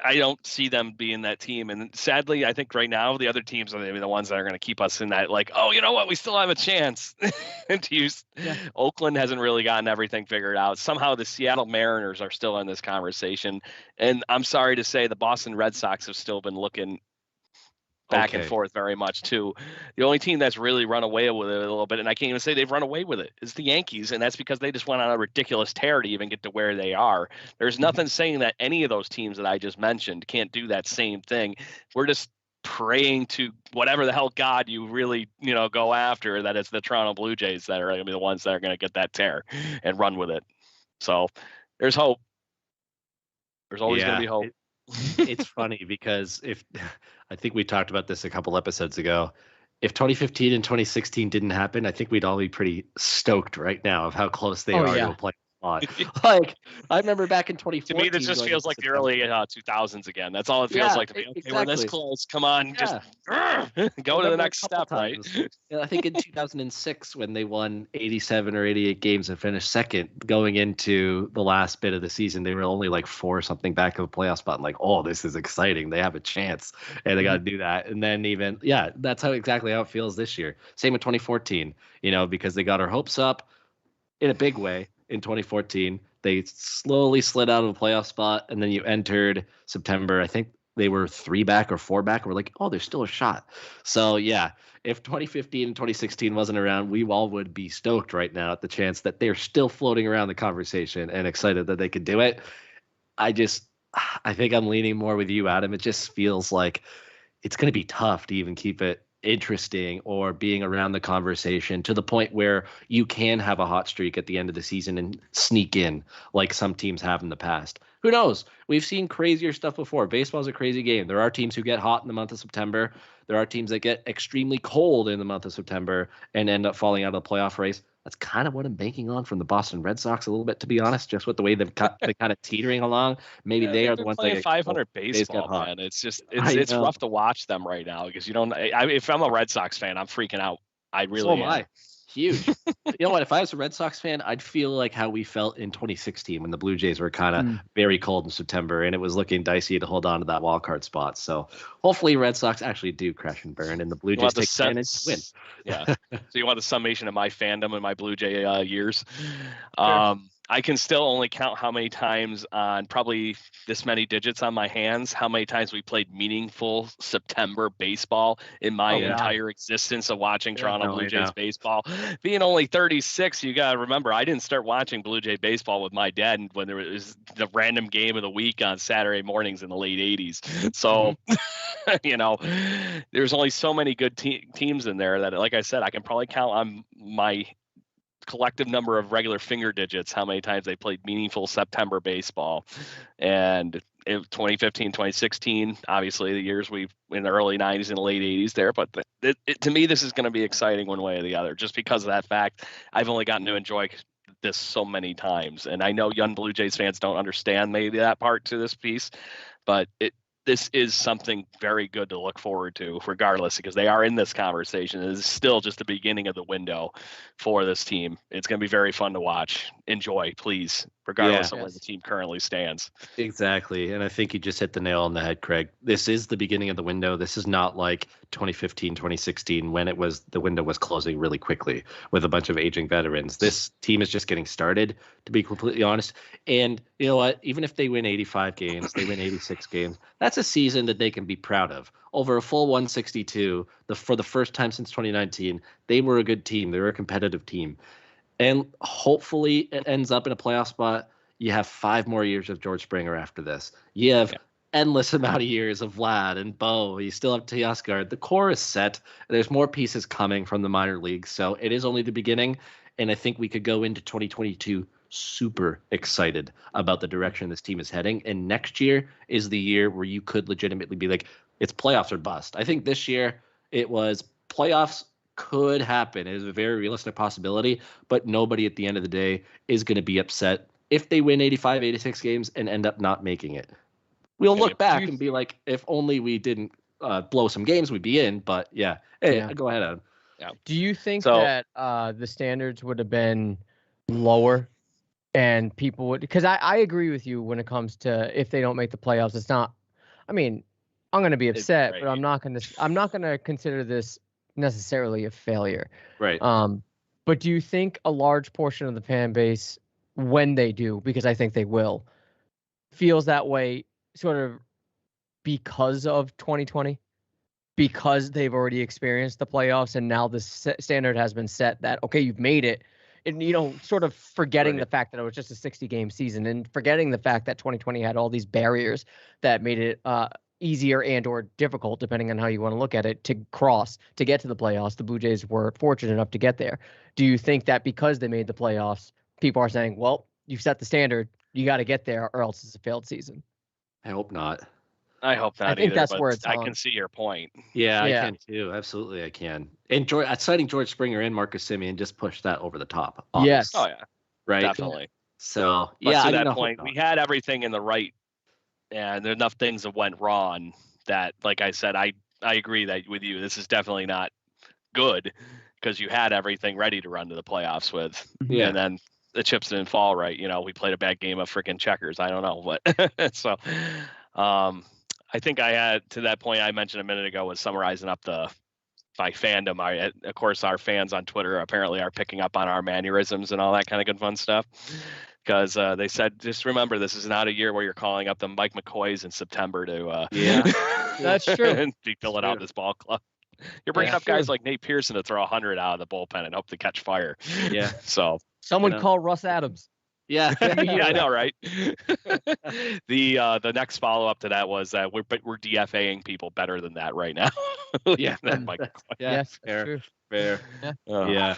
I don't see them being that team. And sadly, I think right now the other teams are the ones that are going to keep us in that, like, oh, you know what? We still have a chance. Oakland hasn't really gotten everything figured out. Somehow the Seattle Mariners are still in this conversation. And I'm sorry to say the Boston Red Sox have still been looking back and forth very much too. The only team that's really run away with it a little bit, and I can't even say they've run away with it, is the Yankees, and that's because they just went on a ridiculous tear to even get to where they are. There's nothing saying that any of those teams that I just mentioned can't do that same thing. We're just praying to whatever the hell God you really go after, that it's the Toronto Blue Jays that are going to be the ones that are going to get that tear and run with it. So there's hope. There's always going to be hope. It's funny because I think we talked about this a couple episodes ago. If 2015 and 2016 didn't happen, I think we'd all be pretty stoked right now of how close they are to a play spot. Like, I remember back in 2014. To me, this just feels like the early 2000s again. That's all it feels like to me. Okay, exactly. We're this close. Come on, just go to the next step, times. Right? I think in 2006, when they won 87 or 88 games and finished second, going into the last bit of the season, they were only like 4 or something back of a playoff spot. And like, oh, this is exciting. They have a chance, and they got to do that. And then that's exactly how it feels this year. Same with 2014, because they got our hopes up in a big way. In 2014, they slowly slid out of a playoff spot, and then you entered September. I think they were 3 back or 4 back. We're like, oh, there's still a shot. So yeah, if 2015 and 2016 wasn't around, we all would be stoked right now at the chance that they're still floating around the conversation and excited that they could do it. I think I'm leaning more with you, Adam. It just feels like it's going to be tough to even keep it interesting or being around the conversation to the point where you can have a hot streak at the end of the season and sneak in like some teams have in the past. Who knows? We've seen crazier stuff before. Baseball's a crazy game. There are teams who get hot in the month of September. There are teams that get extremely cold in the month of September and end up falling out of the playoff race. That's kind of what I'm banking on from the Boston Red Sox a little bit, to be honest, just with the way they're kind of teetering along. Maybe they are the ones that get 500 baseball, man. It's rough to watch them right now because if I'm a Red Sox fan, I'm freaking out. I really So am am. I. Huge. You know what? If I was a Red Sox fan, I'd feel like how we felt in 2016 when the Blue Jays were kind of very cold in September and it was looking dicey to hold on to that wild card spot. So hopefully Red Sox actually do crash and burn and the Blue Jays take advantage and win. Yeah. So you want the summation of my fandom and my Blue Jay years? Sure. I can still only count how many times on probably this many digits on my hands, how many times we played meaningful September baseball in my entire existence of watching Toronto Blue Jays baseball. Being only 36, you got to remember, I didn't start watching Blue Jay baseball with my dad when there was the random game of the week on Saturday mornings in the late 80s. So, you know, there's only so many good teams in there that, like I said, I can probably count on my collective number of regular finger digits how many times they played meaningful September baseball. And 2015, 2016, obviously the years we've in the early 90s and late 80s there, but to me this is going to be exciting one way or the other just because of that fact. I've only gotten to enjoy this so many times, and I know young Blue Jays fans don't understand maybe that part to this piece, but this is something very good to look forward to regardless, because they are in this conversation. It is still just the beginning of the window for this team. It's going to be very fun to watch. Enjoy, please, regardless of where the team currently stands. Exactly. And I think you just hit the nail on the head, Craig. This is the beginning of the window. This is not like 2015, 2016, when the window was closing really quickly with a bunch of aging veterans. This team is just getting started, to be completely honest. And you know what? Even if they win 85 games, they win 86 games, that's a season that they can be proud of. Over a full 162, for the first time since 2019, they were a good team. They were a competitive team. And hopefully it ends up in a playoff spot. You have 5 more years of George Springer after this. You have endless amount of years of Vlad and Bo. You still have Teoscar. The core is set. There's more pieces coming from the minor leagues. So it is only the beginning. And I think we could go into 2022 super excited about the direction this team is heading. And next year is the year where you could legitimately be like, it's playoffs or bust. I think this year it was playoffs could happen. It is a very realistic possibility, but nobody at the end of the day is going to be upset if they win 85, 86 games and end up not making it. We'll look back and be like, if only we didn't blow some games, we'd be in. But go ahead, Adam. Yeah. Do you think that the standards would have been lower and people would, because I agree with you when it comes to if they don't make the playoffs, it's not, I mean, I'm going to be upset, but I'm not going to consider this necessarily a failure. Right. But do you think a large portion of the fan base, when they do, because I think they will, feels that way sort of because of 2020? Because they've already experienced the playoffs and now the standard has been set that, okay, you've made it. And, sort of forgetting the fact that it was just a 60-game season and forgetting the fact that 2020 had all these barriers that made it easier and or difficult, depending on how you want to look at it, to get to the playoffs. The Blue Jays were fortunate enough to get there. Do you think that because they made the playoffs, people are saying, well, you've set the standard, you got to get there or else it's a failed season? I hope not. I hope not. I think either, that's but where it's I can see your point. Yeah, I can too. Absolutely, I can. And citing George Springer and Marcus Semien just pushed that over the top. Obviously. Yes. Oh yeah. Right. Definitely. So to that point, we had everything in the right, and there are enough things that went wrong that, like I said, I agree that with you. This is definitely not good because you had everything ready to run to the playoffs with, and then the chips didn't fall right. We played a bad game of freaking checkers. I don't know, but so. I think I had, to that point I mentioned a minute ago, was summarizing up my fandom. Of course, our fans on Twitter apparently are picking up on our mannerisms and all that kind of good fun stuff. Because they said, just remember, this is not a year where you're calling up the Mike McCoys in September to that's true, and be filling out this ball club. You're bringing up guys like Nate Pearson to throw 100 out of the bullpen and hope to catch fire. Yeah. So someone call Russ Adams. Yeah. Yeah, I know, right? The next follow up to that was that we're DFAing people better than that right now. Yes, fair. Yeah.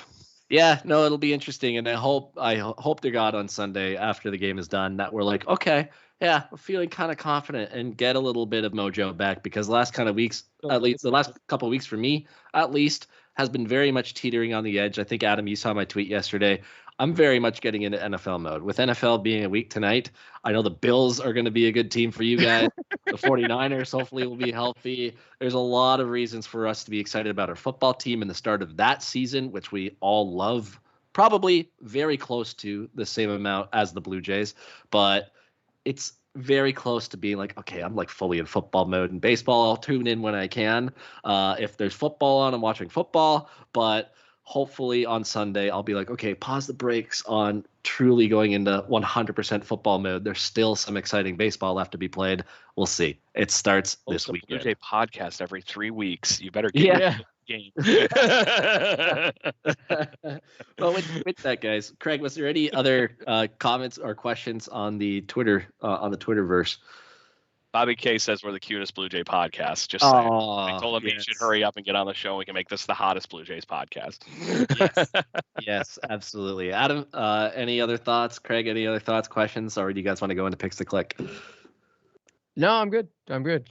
Yeah, no, it'll be interesting, and I hope to God on Sunday after the game is done that we're like, okay, yeah, we're feeling kind of confident and get a little bit of mojo back, because the last couple of weeks for me, at least, has been very much teetering on the edge. I think, Adam, you saw my tweet yesterday. I'm very much getting into NFL mode. With NFL being a week tonight, I know the Bills are going to be a good team for you guys. The 49ers hopefully will be healthy. There's a lot of reasons for us to be excited about our football team and the start of that season, which we all love. Probably very close to the same amount as the Blue Jays, but it's very close to being like, okay, I'm like fully in football mode. In baseball, I'll tune in when I can. If there's football on, I'm watching football, but hopefully on Sunday, I'll be like, okay, pause the brakes on truly going into 100% football mode. There's still some exciting baseball left to be played. We'll see. It starts this weekend. Blue Jay podcast every 3 weeks. You better get your game. Well, with that, guys, Craig, was there any other comments or questions on the Twitterverse? Bobby K says we're the cutest Blue Jay podcast. Just saying. I told him he should hurry up and get on the show. We can make this the hottest Blue Jays podcast. Yes, absolutely. Adam, any other thoughts? Craig, any other thoughts, questions, or do you guys want to go into Picks to Click? No, I'm good.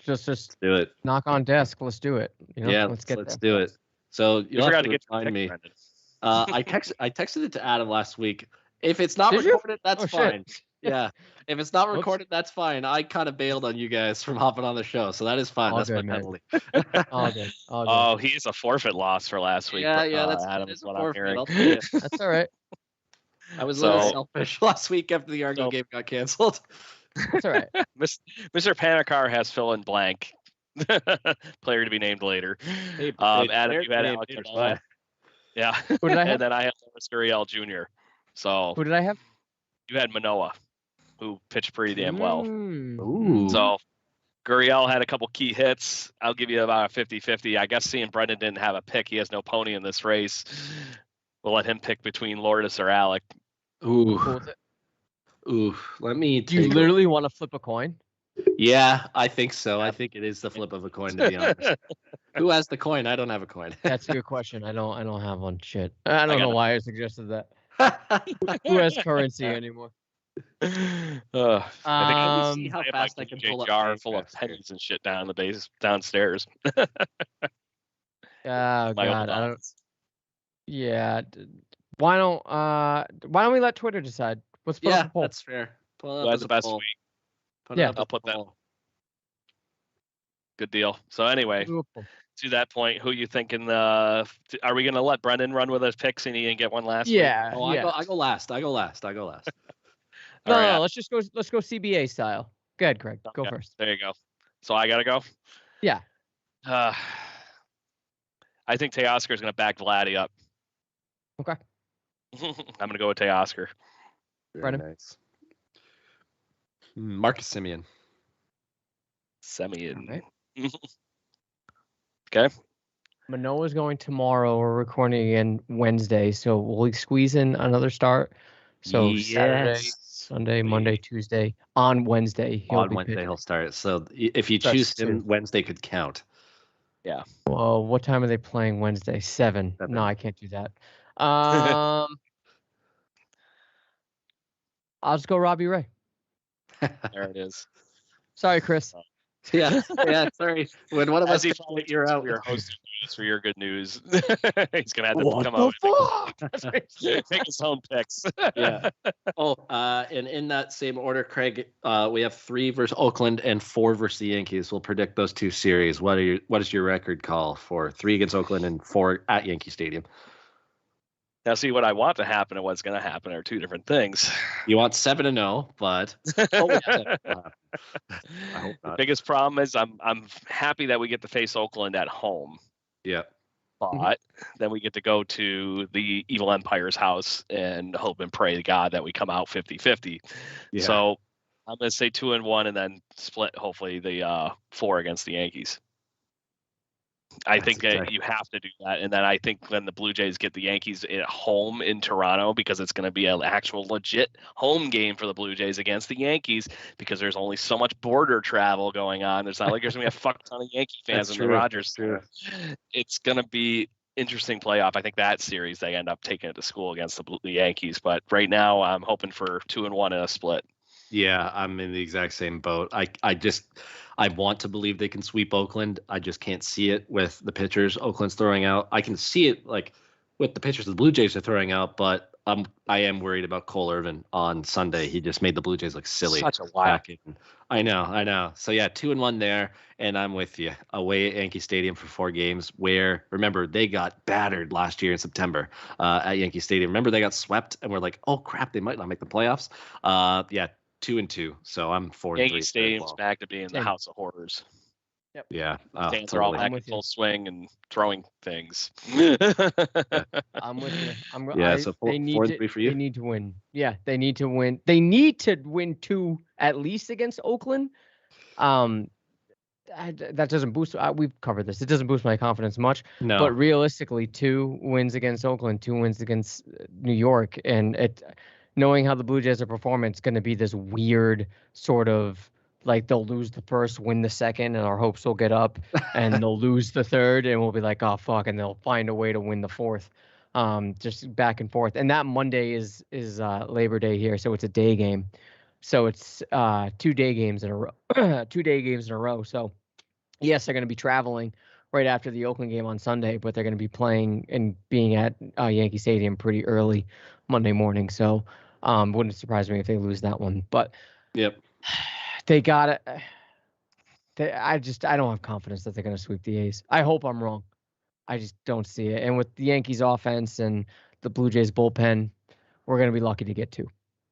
Just do it. Knock on desk. Let's do it. Let's do it. So you forgot to get remind me. I texted it to Adam last week. If it's not recorded, that's fine. Shit. Yeah. If it's not recorded, that's fine. I kind of bailed on you guys from hopping on the show, so that is fine. That's my penalty. All good. Oh, he's a forfeit loss for last week. Yeah, that's Adam's what I'm hearing. That's all right. I was a little selfish last week after the Argo game got canceled. That's all right. Mr. Panikar has fill in blank. Player to be named later. Hey, Adam, you had Alex Garcia. Yeah. Who did I have? And then I had Guerrero Jr. So who did I have? You had Manoah, who pitched pretty damn well. Ooh. So Gurriel had a couple key hits. I'll give you about a 50-50. I guess seeing Brendan didn't have a pick. He has no pony in this race. We'll let him pick between Lourdes or Alec. Ooh. Let me. Do you literally want to flip a coin? Yeah, I think so. I think it is the flip of a coin, to be honest. Who has the coin? I don't have a coin. That's a good question. I don't have one. Shit. I don't know why I suggested that. Who has currency anymore? I think see how fast I can pull up jar full of pennies and shit downstairs. Oh God, I don't. Yeah. Why don't we let Twitter decide? Let's put up a poll. That's fair. Who has the best week? I'll put that. Good deal. So anyway, to that point, who you thinking? Are we going to let Brendan run with his picks and he didn't get one last week? Yeah. I go last. No, right. let's go CBA style. Go ahead, Craig. Go first. There you go. So I gotta go. Yeah. I think Teoscar is going to back Vladdy up. Okay. I'm going to go with Teoscar. Very nice. Marcus Semien. Semien. Okay. Manoah's going tomorrow. We're recording again Wednesday, so we'll squeeze in another start. So Saturday, Sunday, Monday, Tuesday. On Wednesday, he'll start. So if you choose him, Wednesday could count. Yeah. Well, what time are they playing Wednesday? 7. No, I can't do that. I'll just go Robbie Ray. There it is. Sorry, Chris. Yeah. Sorry. When one of us you're out, your host for your good news. He's gonna have to come out. Make his own picks. Yeah. And in that same order, Craig, we have 3 versus Oakland and 4 versus the Yankees. We'll predict those 2 series. What is your record call for 3 against Oakland and 4 at Yankee Stadium? Now, see, what I want to happen and what's going to happen are 2 different things. You want 7-0, but I hope not. Biggest problem is I'm happy that we get to face Oakland at home. Yeah. But then we get to go to the Evil Empire's house and hope and pray to God that we come out 50-50. Yeah. So I'm going to say 2-1 and then split, hopefully, the 4 against the Yankees. I think that you have to do that. And then I think when the Blue Jays get the Yankees at home in Toronto, because it's going to be an actual legit home game for the Blue Jays against the Yankees, because there's only so much border travel going on. It's not like there's going to be a fuck ton of Yankee fans in the Rogers. It's going to be interesting playoff. I think that series they end up taking it to school against the Yankees. But right now I'm hoping for 2-1 and a split. Yeah, I'm in the exact same boat. I want to believe they can sweep Oakland. I just can't see it with the pitchers Oakland's throwing out. I can see it like with the pitchers the Blue Jays are throwing out, but I am worried about Cole Irvin on Sunday. He just made the Blue Jays look silly. Such a wild. I know. So yeah, 2-1 there, and I'm with you. Away at Yankee Stadium for 4 games, where remember they got battered last year in September at Yankee Stadium. Remember they got swept, and we're like, oh crap, they might not make the playoffs. Yeah, 2-2. So I'm 4-3. Yankee Stadium's back to being the house of horrors. Yep. Yeah. Fans are all back in full swing and throwing things. I'm with you. So 4-3 for you. They need to win. Yeah, they need to win. They need to win 2 at least against Oakland. That doesn't boost. We've covered this. It doesn't boost my confidence much. No. But realistically, 2 wins against Oakland, 2 wins against New York, and knowing how the Blue Jays are performing, it's going to be this weird sort of like they'll lose the first, win the second, and our hopes will get up, and they'll lose the third, and we'll be like, oh fuck, and they'll find a way to win the fourth. Just back and forth. And that Monday is Labor Day here, so it's a day game. So it's 2 day games in a row. 2 day games in a row. So yes, they're going to be traveling right after the Oakland game on Sunday, but they're going to be playing and being at Yankee Stadium pretty early Monday morning. So wouldn't surprise me if they lose that one. But yep. They got it. I don't have confidence that they're going to sweep the A's. I hope I'm wrong. I just don't see it. And with the Yankees offense and the Blue Jays bullpen, we're going to be lucky to get 2.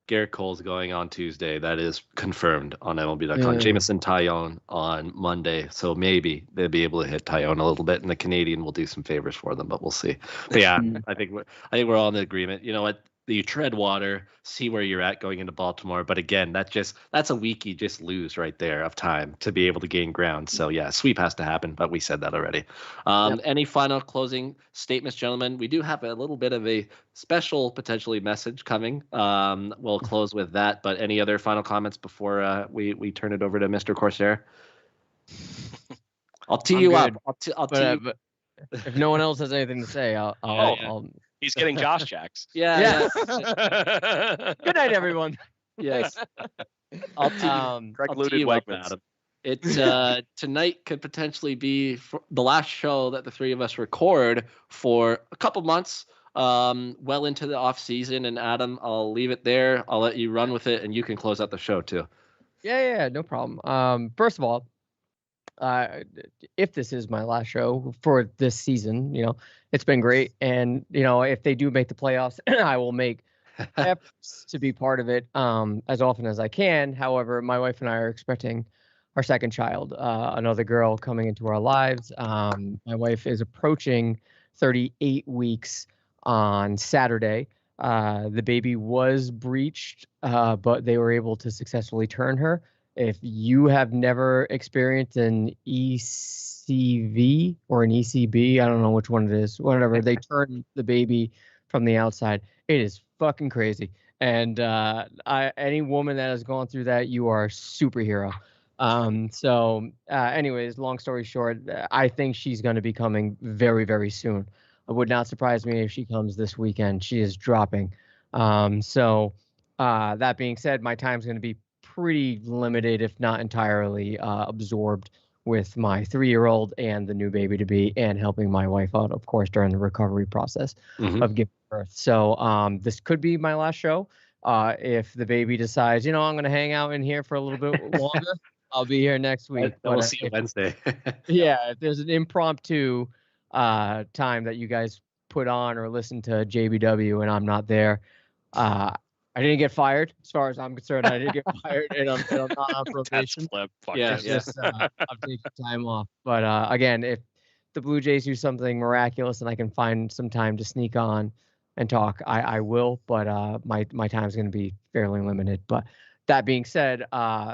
Garrett Cole's going on Tuesday. That is confirmed on MLB.com. Jameson Taillon on Monday. So maybe they'll be able to hit Taillon a little bit, and the Canadian will do some favors for them, but we'll see. But yeah, I think we're all in agreement. You know what? You tread water, see where you're at going into Baltimore. But again, that's a week you just lose right there of time to be able to gain ground. So yeah, sweep has to happen, but we said that already. Any final closing statements, gentlemen? We do have a little bit of a special potentially message coming. We'll close with that, but any other final comments before we turn it over to Mr. Corsair? I'll tee you up. I'll tee you. But if no one else has anything to say, I'll He's getting Josh checks. Yeah. Good night, everyone. Yes. I'll tee you up, Adam. It's tonight could potentially be the last show that the 3 of us record for a couple months, well into the off season. And Adam, I'll leave it there. I'll let you run with it, and you can close out the show too. Yeah, no problem. First of all, if this is my last show for this season, it's been great. And, if they do make the playoffs, I will make efforts to be part of it as often as I can. However, my wife and I are expecting our second child, another girl coming into our lives. My wife is approaching 38 weeks on Saturday. The baby was breached, but they were able to successfully turn her. If you have never experienced an ECV or an ECB, I don't know which one it is, whatever, they turn the baby from the outside. It is fucking crazy. And any woman that has gone through that, you are a superhero. Anyways, long story short, I think she's going to be coming very, very soon. It would not surprise me if she comes this weekend. She is dropping. That being said, my time's going to be pretty limited, if not entirely absorbed with my 3-year-old and the new baby to be, and helping my wife out, of course, during the recovery process of giving birth. So this could be my last show. If the baby decides, I'm going to hang out in here for a little bit longer, I'll be here next week. We'll see you Wednesday. Yeah, if there's an impromptu time that you guys put on or listen to JBW and I'm not there, I didn't get fired, as far as I'm concerned. I didn't get fired, and I'm not on probation. Just, I'm taking time off. But again, if the Blue Jays do something miraculous and I can find some time to sneak on and talk, I will. But my time is going to be fairly limited. But that being said,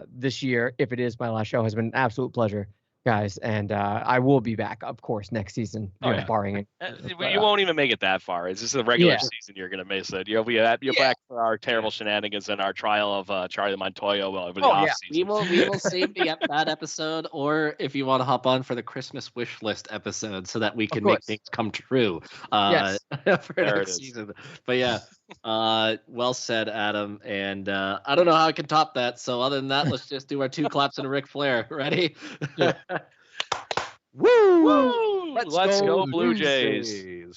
this year, if it is my last show, has been an absolute pleasure, guys, and I will be back, of course, next season, barring it. You won't even make it that far. It's just a regular season. You're gonna miss it. You're back for our terrible shenanigans and our trial of Charlie Montoya over the off season. We will save that episode, or if you want to hop on for the Christmas wish list episode, so that we can make things come true for next season. But yeah, Well said, Adam. And I don't know how I can top that. So other than that, let's just do our 2 claps and a Ric Flair. Ready? Yeah. Woo! Woo! Let's go Blue Jays.